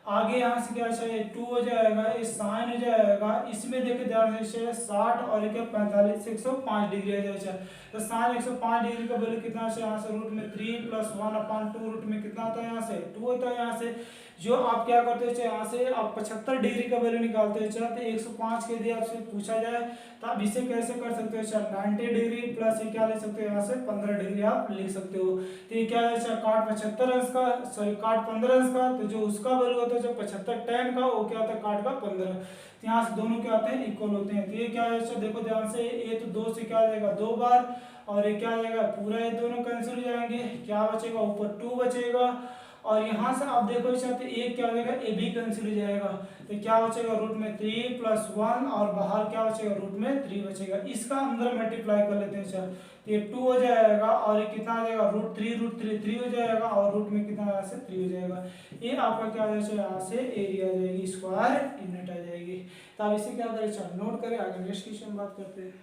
आगे यहाँ से क्या चाहिए 2 हो जाएगा, ये साइन हो जाएगा। इसमें देखिए ध्यान से 60 और 45 105 डिग्री आ जाएगा। तो साइन 105 डिग्री का वैल्यू कितना है यहाँ से रूट में 3 प्लस 1 अपान 2 रूट में कितना होता है यहाँ से 2 होता है। यहाँ से जो आप क्या करते हो यहाँ से आप 75 डिग्री का वैल्यू निकालते हो तो 105 के लिए आपसे पूछा जाए तो आप इसे कैसे कर सकते हो 90 डिग्री प्लस ये क्या ले सकते हो यहाँ से 15 डिग्री आप लिख सकते हो। तो ये क्या है काट 75 अंश का सॉरी काट 15 अंश का, तो जो उसका वैल्यू होता है जो 75 tan का वो क्या होता है काट का 15। तो यहाँ से दोनों क्या होते हैं इक्वल होते हैं। तो ये क्या है देखो ध्यान से ये तो 2 से क्या आ जाएगा 2 बार और ये क्या आ जाएगा पूरा ये दोनों कैंसिल हो जाएंगे, क्या बचेगा ऊपर 2 बचेगा और यहाँ से आप देखो इस एक क्या हो जाएगा, ए बी कैंसिल हो जाएगा, तो क्या बचेगा रूट में 3 + 1 और बाहर क्या बचेगा रूट में 3 बचेगा। इसका अंदर मल्टीप्लाई कर लेते हैं सर, तो ये 2 हो जाएगा और ये कितना आ जाएगा √3 हो जाएगा और रूट में कितना यहाँ से 3 हो जाएगा। ये आपका क्या हो जाएगा, यहाँ से एरिया आ जाएगी, स्क्वायर यूनिट आ जाएगी। तो अब इसे क्या करें, चलो नोट करें, आगे नेक्स्ट क्वेश्चन बात करते हैं।